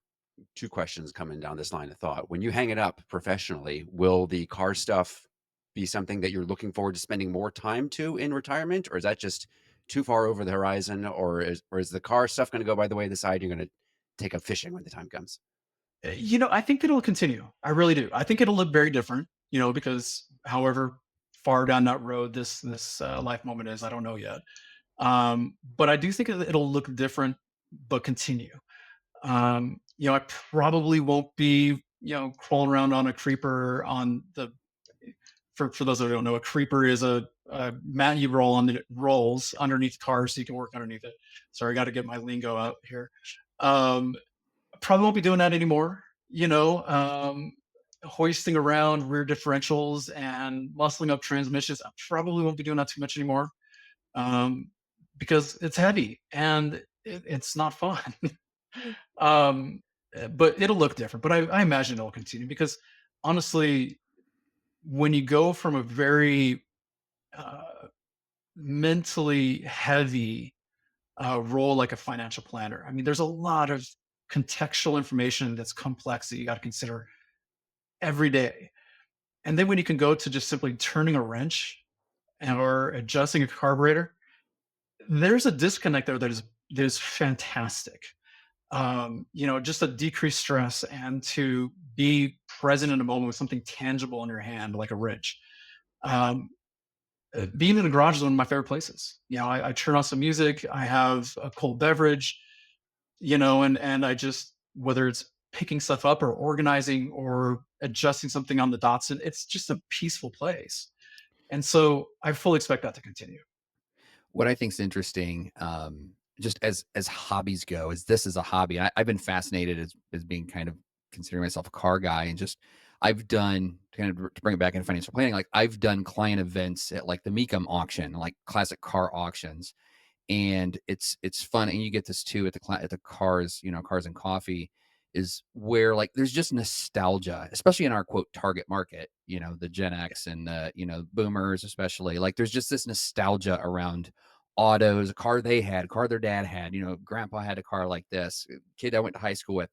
two questions coming down this line of thought. When you hang it up professionally, will the car stuff be something that you're looking forward to spending more time to in retirement, or is that just too far over the horizon, or is the car stuff going to go by the way of the side? You're going to take up fishing when the time comes. You know, I think it'll continue. I really do. I think it'll look very different, you know, because however far down that road this life moment is, I don't know yet. But I do think it'll look different, but continue. You know, I probably won't be, you know, crawling around on a creeper on the. For those that don't know, a creeper is a mat you roll on the rolls underneath cars so you can work underneath it. Sorry, I got to get my lingo out here. Um, Probably won't be doing that anymore. You know, hoisting around rear differentials and muscling up transmissions. I probably won't be doing that too much anymore, um, because it's heavy and it's not fun. um, but it'll look different. But I imagine it'll continue because honestly, when you go from a very uh, mentally heavy role like a financial planner, I mean, there's a lot of contextual information that's complex that you got to consider every day. And then when you can go to just simply turning a wrench or adjusting a carburetor, there's a disconnect there that is fantastic. You know, just to decrease stress and to be present in a moment with something tangible in your hand, like a wrench. Um, Being in the garage is one of my favorite places. You know, I turn on some music, I have a cold beverage, you know, and I just, whether it's picking stuff up or organizing or adjusting something on the Datsun, it's just a peaceful place. And so I fully expect that to continue. What I think is interesting, just as hobbies go, is this is a hobby. I've been fascinated as being kind of considering myself a car guy, and just I've done kind of to bring it back into financial planning. Like I've done client events at like the Mecum auction, like classic car auctions, and it's fun. And you get this too at the cars, cars and coffee, is where like there's just nostalgia, especially in our quote target market, the Gen X and the boomers, especially. Like there's just this nostalgia around autos, a car they had, a car their dad had, grandpa had a car like this, kid I went to high school with.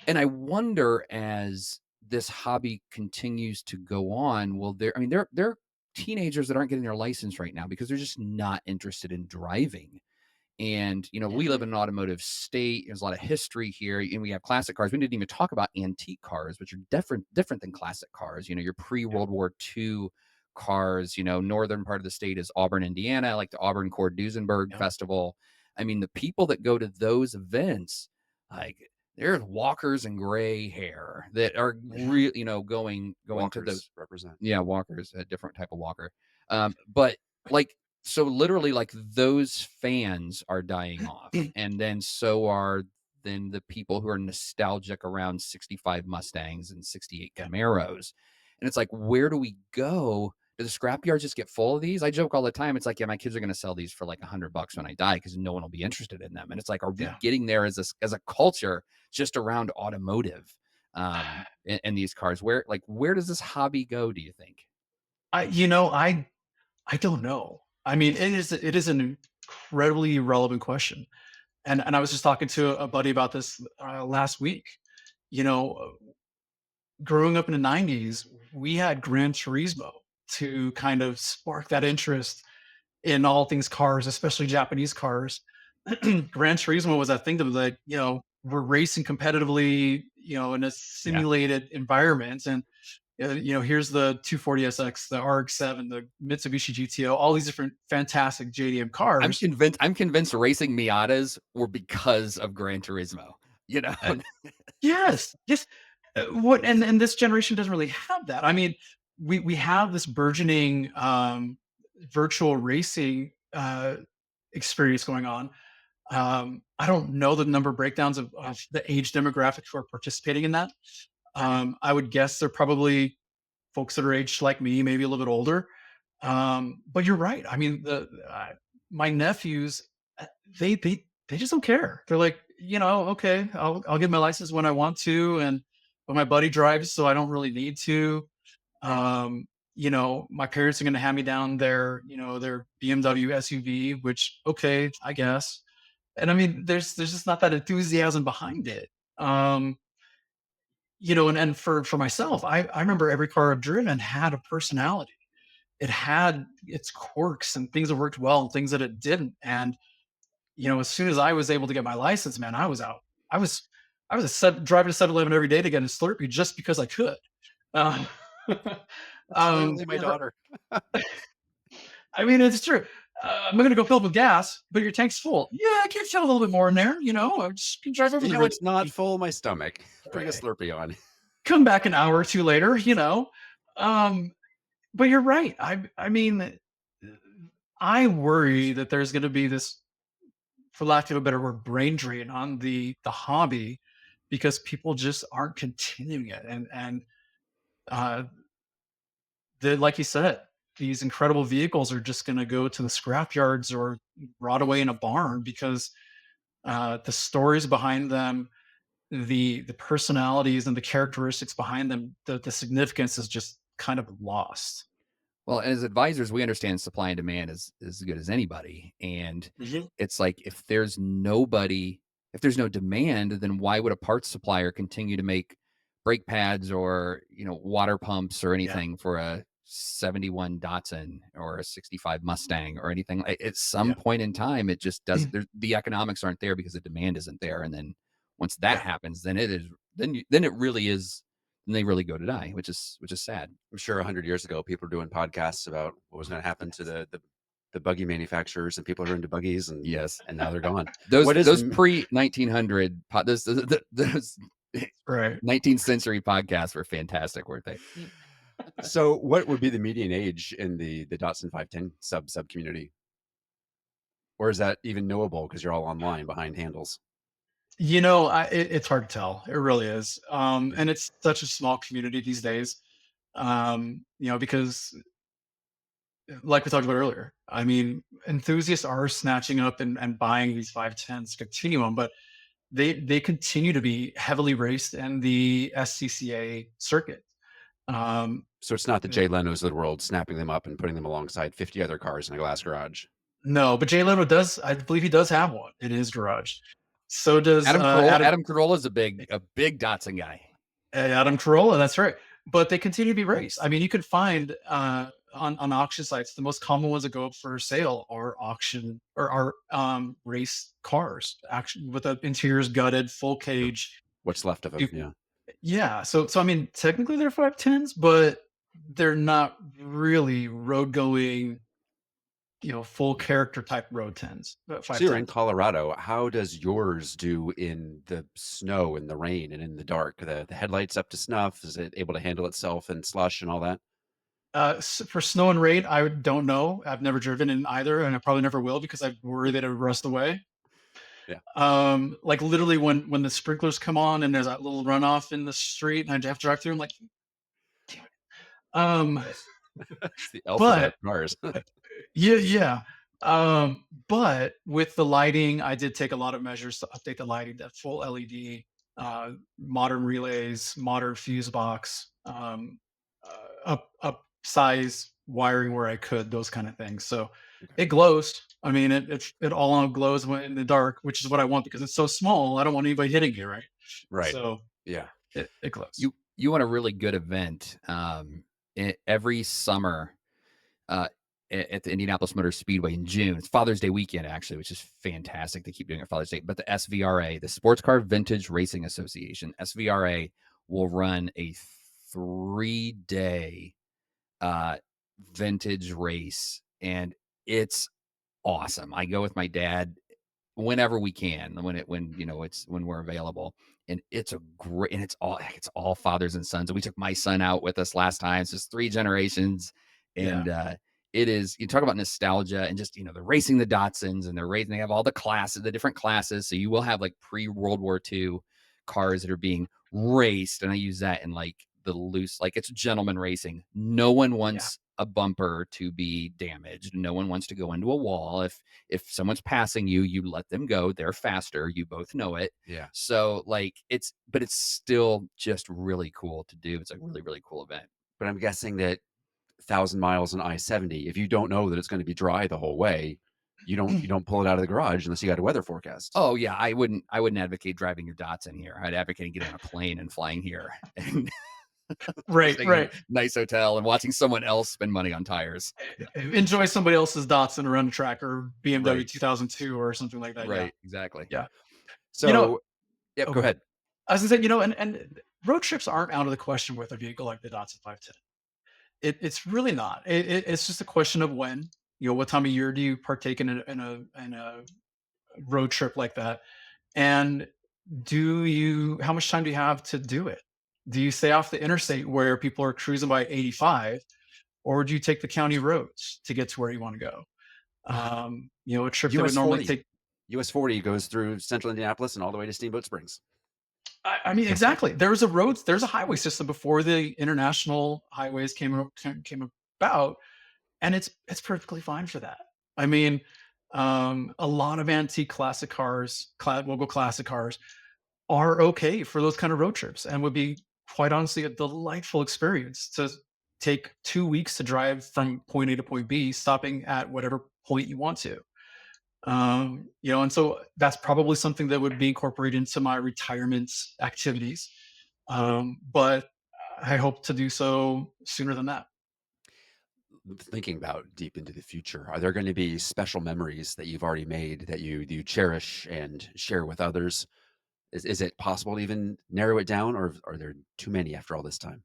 And I wonder, as this hobby continues to go on, will there are teenagers that aren't getting their license right now because they're just not interested in driving. And we live Mhm. in an automotive state. There's a lot of history here, and we have classic cars. We didn't even talk about antique cars, which are different than classic cars. Your pre Yeah. World War II cars. Northern part of the state is Auburn, Indiana, like the Auburn Cord Duesenberg Yeah. Festival. I mean, the people that go to those events, like there's walkers and gray hair that are Yeah. real, going to the Walkers represent. yeah, walkers, a different type of walker. But like, so literally, like those fans are dying off, and then so are then the people who are nostalgic around 65 Mustangs and 68 Yeah. Camaros. And it's like, where do we go? Do the scrap yards just get full of these? I joke all the time. It's like, yeah, my kids are going to sell these for like $100 when I die because no one will be interested in them. And it's like, are we Yeah. getting there as a culture just around automotive? In these cars, where does this hobby go, do you think? I don't know. I mean, it is an incredibly relevant question. And I was just talking to a buddy about this last week. You know, growing up in the 90s, we had Gran Turismo to kind of spark that interest in all things cars, especially Japanese cars. Gran Turismo was that thing that was like, we're racing competitively, in a Yeah. simulated environment. And, here's the 240SX, the RX-7, the Mitsubishi GTO, all these different fantastic JDM cars. I'm convinced racing Miatas were because of Gran Turismo, you know? Uh, yes, yes. And this generation doesn't really have that. I mean, we have this burgeoning virtual racing experience going on. I don't know the number breakdowns of the age demographic who are participating in that. I would guess they're probably folks that are aged like me, maybe a little bit older. But you're right. I mean, my nephews, uh, they just don't care. They're like, okay, I'll get my license when I want to, and but my buddy drives, so I don't really need to. Um, my parents are going to hand me down their BMW SUV, which okay, I guess. And I mean, there's just not that enthusiasm behind it. And for myself, I remember every car I've driven had a personality. It had its quirks and things that worked well and things that it didn't. And as soon as I was able to get my license, man, I was out. I was driving to 7-Eleven every day to get a Slurpee just because I could. Um, That's literally my you're daughter. I mean, it's true. I'm gonna go fill up with gas, but your tank's full. Yeah, I can fit a little bit more in there. I just can drive over You the know, road. it's not full my stomach. Bring a Right. Slurpee on. Come back an hour or two later. Um, but you're right. I mean, I worry that there's going to be this, for lack of a better word, brain drain on the hobby because people just aren't continuing it. And uh, like you said, these incredible vehicles are just going to go to the scrap yards or rot away in a barn because the stories behind them, the personalities and the characteristics behind them, the significance is just kind of lost. Well, as advisors, we understand supply and demand is as good as anybody. And Mhm. it's like if there's no demand, then why would a parts supplier continue to make brake pads or, water pumps or Yeah. anything for a 71 Datsun or a 65 Mustang or anything? At some Yeah. point in time, it just does the economics aren't there because the demand isn't there. And then once that Yeah. happens, then it is then it really is, then they really go to die, which is sad. I'm sure 100 years ago, people were doing podcasts about what was going to happen to the buggy manufacturers, and people are into buggies, Yes. and now they're gone. Those What is those pre-1900 those Right. 19th century podcasts were fantastic, weren't they? so? What would be the median age in the Datsun 510 sub community, or is that even knowable because you're all online behind handles? It's hard to tell. It really is. Yeah. And it's such a small community these days. Because like we talked about earlier, I mean, enthusiasts are snatching up and buying these 510s continuum, but they continue to be heavily raced in the SCCA circuit. Um, So it's not the Jay Leno's of the world snapping them up and putting them alongside 50 other cars in a glass garage. no, but Jay Leno does. I believe he does have one in his garage. So does Adam Adam Carolla's a big Datsun guy. Adam Carolla, that's right. But they continue to be raced. I mean, you could find on auction sites the most common ones that go up for sale are auction or are race cars, action with the interiors gutted, full cage. What's left of them? You, Yeah. yeah, so I mean, technically they're 510s, but they're not really road going full character type road tens, So you're in 510s. Colorado. How does yours do in the snow and the rain and in the dark? The headlights up to snuff? Is it able to handle itself in slush and all that? For snow and rain, don't know. I've never driven in either, and I probably never will because I worry that it would rust away. Yeah. Like literally when the sprinklers come on and there's that little runoff in the street and I have to drive through, I'm like, damn it. It's the alphabet But cars. yeah, yeah. But with the lighting, I did take a lot of measures to update the lighting, that full LED, modern relays, modern fuse box, up size wiring where I could, those kind of things. So Okay. it glows. I mean, it all on glows when in the dark, which is what I want because it's so small. I don't want anybody hitting you, right? Right. So Yeah. it glows. You want a really good event, every summer, uh, at the Indianapolis Motor Speedway in June. It's Father's Day weekend, actually, which is fantastic. They keep doing it Father's Day. But the SVRA, the Sports Car Vintage Racing Association, SVRA will run a 3-day uh, vintage race, and it's awesome. I go with my dad whenever we can, when we're available. And it's a great, and it's all fathers and sons. And we took my son out with us last time. So it's just 3 generations. Yeah. And it is, you talk about nostalgia and just, they're racing the Datsuns and they have all the classes, the different classes. So you will have like pre-World War II cars that are being raced. And I use that in like the loose, like it's gentleman racing. No one Yeah. wants a bumper to be damaged. No one wants to go into a wall. If someone's passing you, you let them go. They're faster. You both know it. Yeah. So like but it's still just really cool to do. It's a really, really cool event. But I'm guessing that 1,000 miles on I-70, if you don't know that it's going to be dry the whole way, you don't pull it out of the garage unless you got a weather forecast. Oh yeah, I wouldn't advocate driving your Datsun here. I'd advocate getting on a plane and flying here and Right. staying in a Right. nice hotel and watching someone else spend money on tires. Enjoy somebody else's Datsun around the track or BMW Right. 2002 or something like that. Yeah. Right, exactly. Yeah. You know, So, yep, oh, go go ahead. ahead. I was gonna say, and road trips aren't out of the question with a vehicle like the Datsun 510. It's really not. It's just a question of when. What time of year do you partake in a road trip like that? And how much time do you have to do it? Do you stay off the interstate where people are cruising by 85, or do you take the county roads to get to where you want to go? A trip that would US normally 40. take. US 40 goes through central Indianapolis and all the way to Steamboat Springs. I mean, exactly. There's a highway system before the international highways came about, and it's perfectly fine for that. I mean, a lot of antique classic cars, local classic cars, are okay for those kind of road trips, and would be quite honestly a delightful experience to take 2 weeks to drive from point A to point B, stopping at whatever point you want to. And so that's probably something that would be incorporated into my retirement activities. But I hope to do so sooner than that. Thinking about deep into the future, are there going to be special memories that you've already made that you cherish and share with others? Is it possible to even narrow it down, or are there too many after all this time?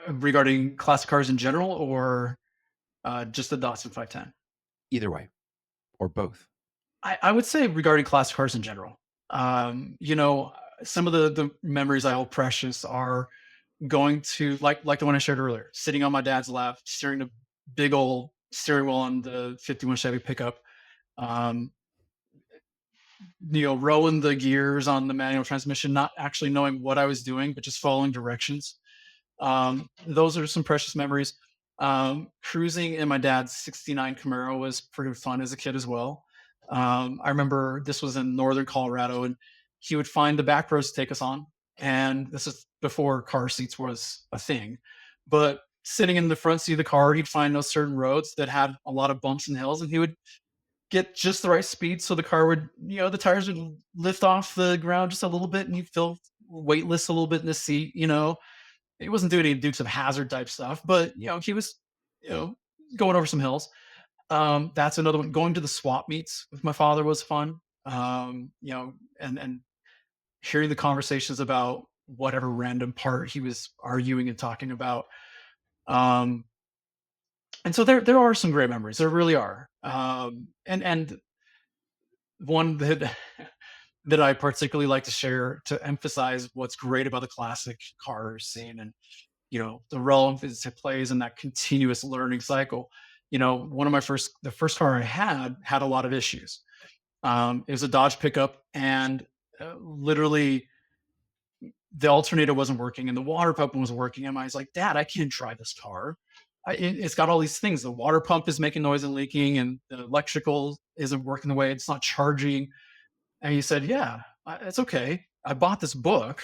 Regarding classic cars in general, or just the Datsun 510? Either way, or both. I would say regarding classic cars in general. Some of the memories I hold precious are going to, like the one I shared earlier, sitting on my dad's lap, steering the big old steering wheel on the 51 Chevy pickup, um, rolling the gears on the manual transmission, not actually knowing what I was doing, but just following directions. Those are some precious memories. Cruising in my dad's 69 Camaro was pretty fun as a kid as well. I remember this was in northern Colorado, and he would find the back roads to take us on. And this is before car seats was a thing. But sitting in the front seat of the car, he'd find those certain roads that had a lot of bumps and hills, and he would get just the right speed so the car would, the tires would lift off the ground just a little bit, and you feel weightless a little bit in the seat. He wasn't doing any Dukes of Hazard type stuff, but he was, going over some hills. That's another one. Going to the swap meets with my father was fun. And hearing the conversations about whatever random part he was arguing and talking about. Um, and so there are some great memories. There really are. And one that that I particularly like to share to emphasize what's great about the classic car scene and the relevance it plays in that continuous learning cycle. One of the first car I had a lot of issues. It was a Dodge pickup, and literally the alternator wasn't working and the water pump wasn't working. And I was like, Dad, I can't drive this car. It's got all these things. The water pump is making noise and leaking, and the electrical isn't working the way it's not charging. And he said, Yeah, it's okay. I bought this book.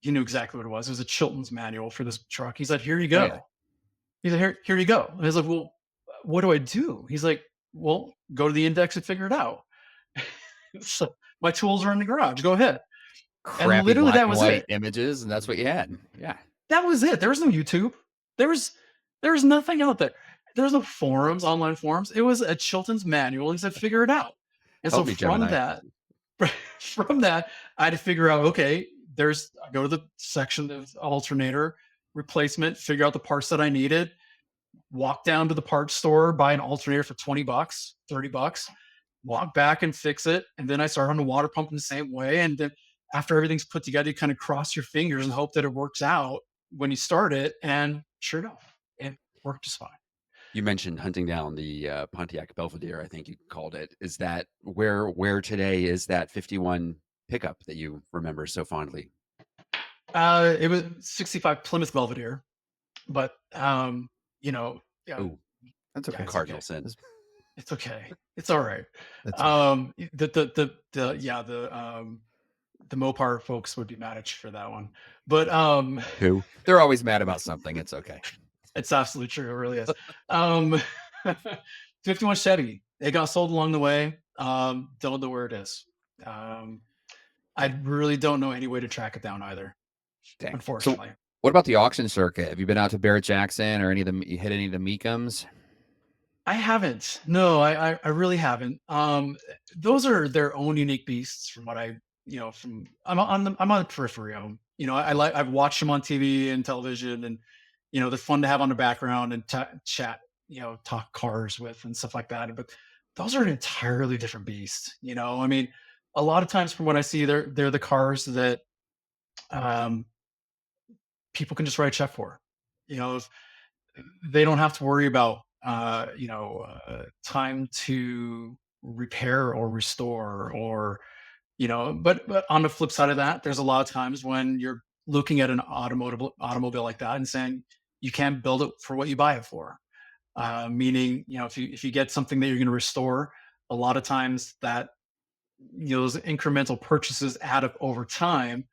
He knew exactly what it was. It was a Chilton's manual for this truck. He said, Here you Oh yeah. go. He said, Here you go. And I was like, Well, what do I do? He's like, Well, go to the index and figure it out. So my tools are in the garage. Go ahead. And Crappy literally black that and was white it. images, and that's what you had. Yeah. That was it. There was no YouTube. There was there was nothing out there. There was no forums, online forums. It was a Chilton's manual. He said, "Figure it out." And so Help me, from Gemini. that, from that, I had to figure out. Okay, I go to the section of alternator replacement, figure out the parts that I needed, walk down to the parts store, buy an alternator for $20, $30, walk back and fix it. And then I start on the water pump in the same way. And then after everything's put together, you kind of cross your fingers and hope that it works out when you start it. And sure enough, it worked just fine. You mentioned hunting down the Pontiac Belvedere, I think you called it. Is that where today is that 51 pickup that you remember so fondly? It was 65 Plymouth Belvedere, but yeah, Oh, that's yeah, okay. it's okay. Cardinal sin. It's okay. It's all right. That's fine. The Mopar folks would be mad at you for that one, but Who? They're always mad about something. It's okay. it's absolutely true. It really is. Um, 51 Chevy. It got sold along the way. Don't know where it is. Um, I really don't know any way to track it down either, Dang. So, unfortunately. what about the auction circuit? Have you been out to Barrett Jackson or any of the you hit any of the Meekums? I haven't. No, I really haven't. Those are their own unique beasts from what I'm on the periphery of 'em. I've watched them on TV and television, and they're fun to have on the background and chat, talk cars with and stuff like that. But those are an entirely different beast. I mean, a lot of times from what I see, they're the cars that um, people can just write a check for. If they don't have to worry about time to repair or restore or but on the flip side of that, there's a lot of times when you're looking at an automobile like that and saying you can't build it for what you buy it for. Meaning, if you get something that you're going to restore, a lot of times that those incremental purchases add up over time,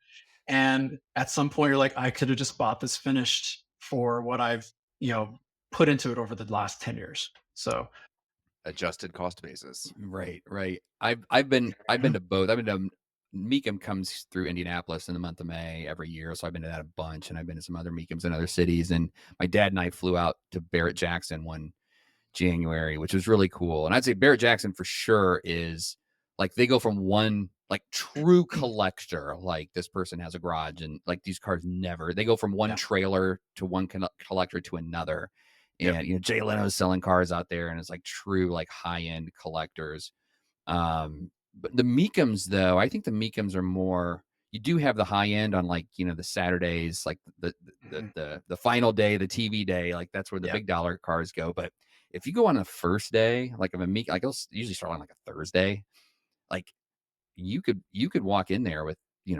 and at some point you're like, I could have just bought this finished for what I've you know put into it over the last 10 years. So Adjusted cost basis. Right, right. I've been mhm, to both. I've been to Meekum comes through Indianapolis in the month of May every year, so I've been to that a bunch, and I've been to some other Meekums in other cities. And my dad and I flew out to Barrett Jackson one January, which was really cool. And I'd say Barrett Jackson for sure is like they go from one like true collector, like this person has a garage and like these cars never, they go from one yeah, trailer to one collector to another. Yep. And Jay Leno's selling cars out there and it's like true like high end collectors. But the Meekums though, I think the Meekums are more, you do have the high end on like, the Saturdays, like mhm, the final day, the TV day, like that's where the yeah, big dollar cars go. But if you go on the first day, like of a Meek, like I'll usually start on like a Thursday, like you could walk in there with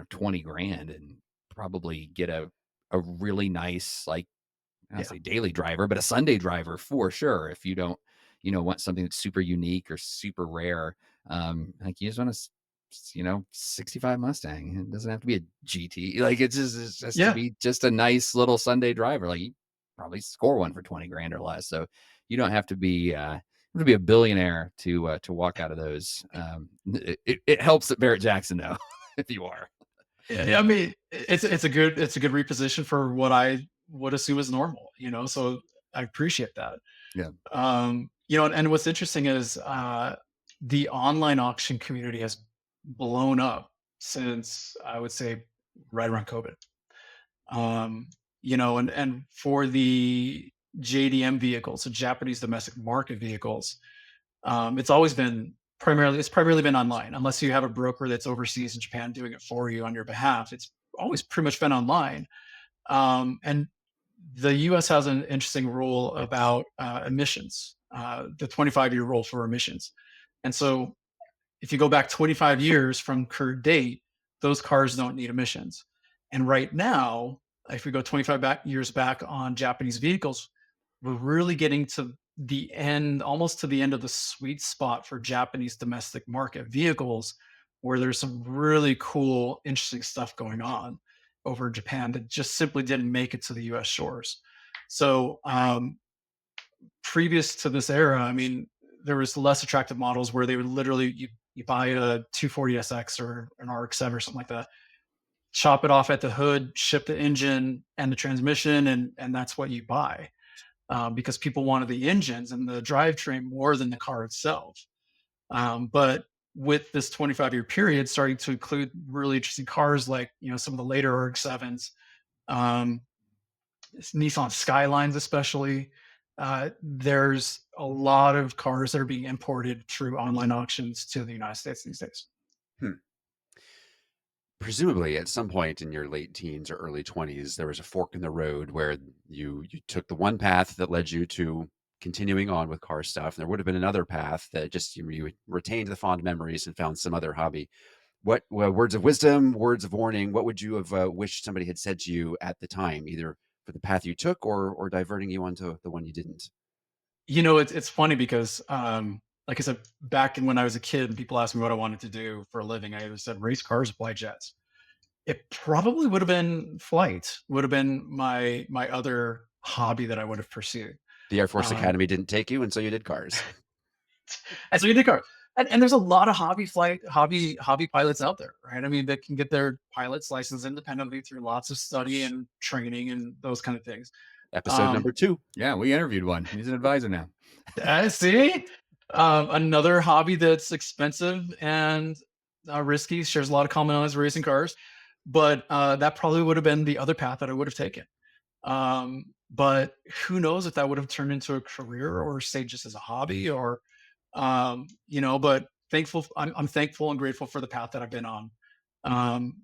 20 grand and probably get a really nice like I yeah, say daily driver, but a Sunday driver for sure. If you don't, want something that's super unique or super rare, like you just want to, 65 Mustang. It doesn't have to be a GT. Like it's just to yeah, be just a nice little Sunday driver. Like you probably score one for 20 grand or less. So you don't have to be, a billionaire to walk out of those. It helps that Barrett Jackson though, if you are. yeah. I mean, it's a good reposition for what I would assume is normal. So I appreciate that. Yeah. And what's interesting is the online auction community has blown up since I would say right around COVID. And for the JDM vehicles, so Japanese domestic market vehicles, It's always been primarily been online, unless you have a broker that's overseas in Japan doing it for you on your behalf. It's always pretty much been online. And the US has an interesting rule about emissions, the 25-year rule for emissions. And so if you go back 25 years from current date, those cars don't need emissions. And right now, if we go 25 years back on Japanese vehicles, we're really getting to the end, almost to the end of the sweet spot for Japanese domestic market vehicles, where there's some really cool, interesting stuff going on over in Japan that just simply didn't make it to the US shores. So, previous to this era, I mean, there was less attractive models where they would literally you buy a 240SX or an RX-7 or something like that, chop it off at the hood, ship the engine and the transmission, and that's what you buy, because people wanted the engines and the drivetrain more than the car itself. But with this 25-year period, starting to include really interesting cars like some of the later RX-7s, um, Nissan Skylines, especially. There's a lot of cars that are being imported through online auctions to the United States these days. Hmm. Presumably, at some point in your late teens or early 20s, there was a fork in the road where you took the one path that led you to continuing on with car stuff. And there would have been another path that just you retained the fond memories and found some other hobby. What words of wisdom, words of warning, what would you have wished somebody had said to you at the time, either for the path you took or diverting you onto the one you didn't? It's funny because, like I said, back when I was a kid and people asked me what I wanted to do for a living, I either said race cars or fly jets. It probably would have been flight, would have been my other hobby that I would have pursued. The Air Force Um, Academy didn't take you, and so you did cars. and so you did cars. And there's a lot of hobby pilots out there, right? I mean, that can get their pilot's license independently through lots of study and training and those kind of things. Episode Um, number 2. Yeah, we interviewed one. He's an advisor now. see, another hobby that's expensive and risky, shares a lot of commonalities with racing cars, but that probably would have been the other path that I would have taken. But who knows if that would have turned into a career or stayed just as a hobby or, but I'm thankful and grateful for the path that I've been on. Um,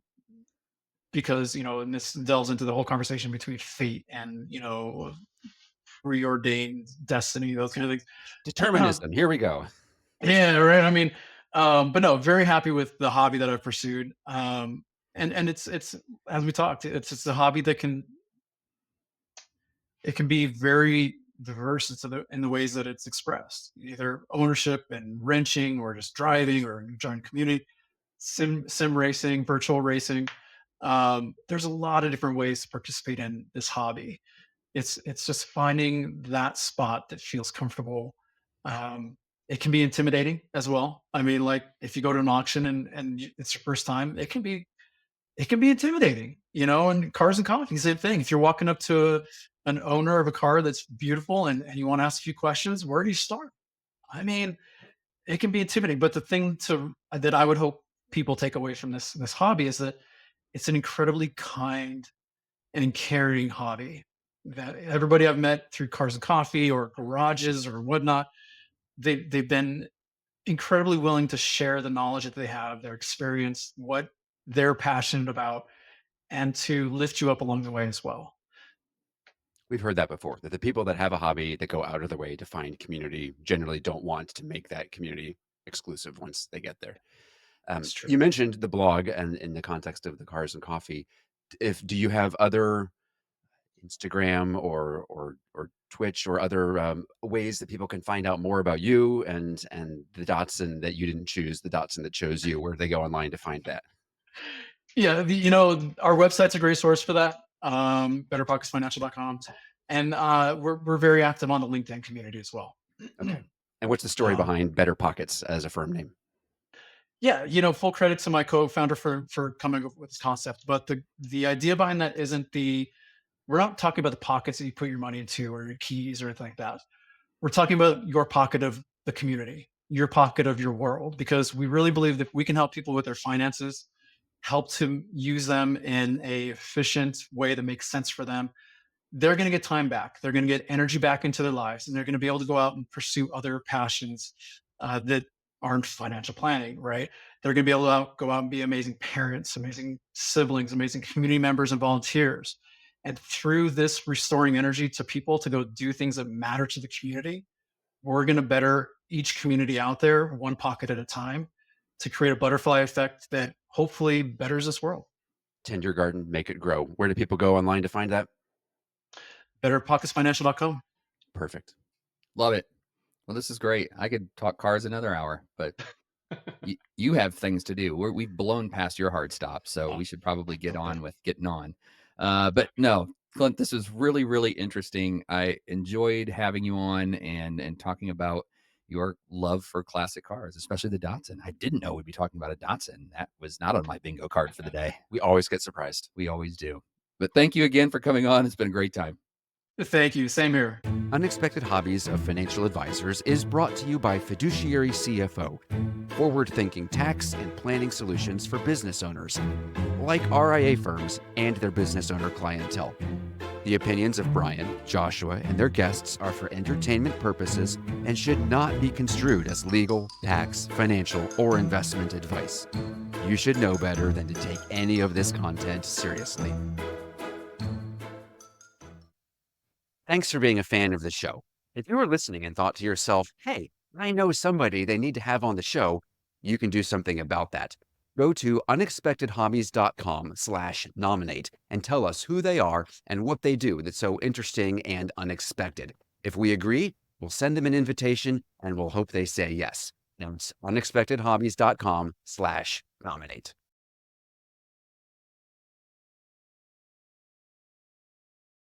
because, and this delves into the whole conversation between fate and, preordained destiny, those kind of things. Determinism. Here we go. Yeah, right. I mean, but no, very happy with the hobby that I've pursued. And it's as we talked, it's a hobby that it can be very diverse in the ways that it's expressed, either ownership and wrenching or just driving or enjoying community, sim racing, virtual racing. There's a lot of different ways to participate in this hobby. It's just finding that spot that feels comfortable. It can be intimidating as well. I mean, like if you go to an auction and it's your first time, it can be intimidating, and cars and coffee, same thing. If you're walking up to an owner of a car that's beautiful and you want to ask a few questions, where do you start? I mean, it can be intimidating, but the thing that I would hope people take away from this hobby is that it's an incredibly kind and caring hobby that everybody I've met through cars and coffee or garages or whatnot, they've been incredibly willing to share the knowledge that they have, their experience, what they're passionate about, and to lift you up along the way as well. We've heard that before, that the people that have a hobby that go out of their way to find community generally don't want to make that community exclusive once they get there. It's true. You mentioned the blog and in the context of the cars and coffee. If do you have other Instagram or Twitch or other ways that people can find out more about you and the Datsun that you didn't choose, the Datsun that chose you? Where do they go online to find that? Yeah, our website's a great source for that. Betterpocketsfinancial.com, and we're very active on the LinkedIn community as well. Okay. And what's the story um, behind Better Pockets as a firm name? yeah, full credit to my co-founder for coming up with this concept. But the idea behind that isn't we're not talking about the pockets that you put your money into or your keys or anything like that. We're talking about your pocket of the community, your pocket of your world, because we really believe that we can help people with their finances, help to use them in a efficient way that makes sense for them. They're going to get time back. They're going to get energy back into their lives, and they're going to be able to go out and pursue other passions that aren't financial planning, right? They're going to be able to go out and be amazing parents, amazing siblings, amazing community members and volunteers. And through this restoring energy to people to go do things that matter to the community, we're going to better each community out there one pocket at a time to create a butterfly effect that hopefully betters this world. Tend your garden, make it grow. Where do people go online to find that? Betterpocketsfinancial.com. Perfect. Love it. Well, this is great. I could talk cars another hour, but you have things to do. We've blown past your hard stop, so we should probably get on with getting on. But no, Clint, this was really, really interesting. I enjoyed having you on and talking about your love for classic cars, especially the Datsun. I didn't know we'd be talking about a Datsun. That was not on my bingo card for the day. We always get surprised. We always do. But thank you again for coming on. It's been a great time. Thank you. Same here. Unexpected Hobbies of Financial Advisors is brought to you by Fiduciary CFO, forward-thinking tax and planning solutions for business owners, like RIA firms and their business owner clientele. The opinions of Brian, Joshua, and their guests are for entertainment purposes and should not be construed as legal, tax, financial, or investment advice. You should know better than to take any of this content seriously. Thanks for being a fan of the show. If you were listening and thought to yourself, hey, I know somebody they need to have on the show, you can do something about that. Go to unexpectedhobbies.com/nominate and tell us who they are and what they do that's so interesting and unexpected. If we agree, we'll send them an invitation and we'll hope they say yes. Now it's unexpectedhobbies.com/nominate.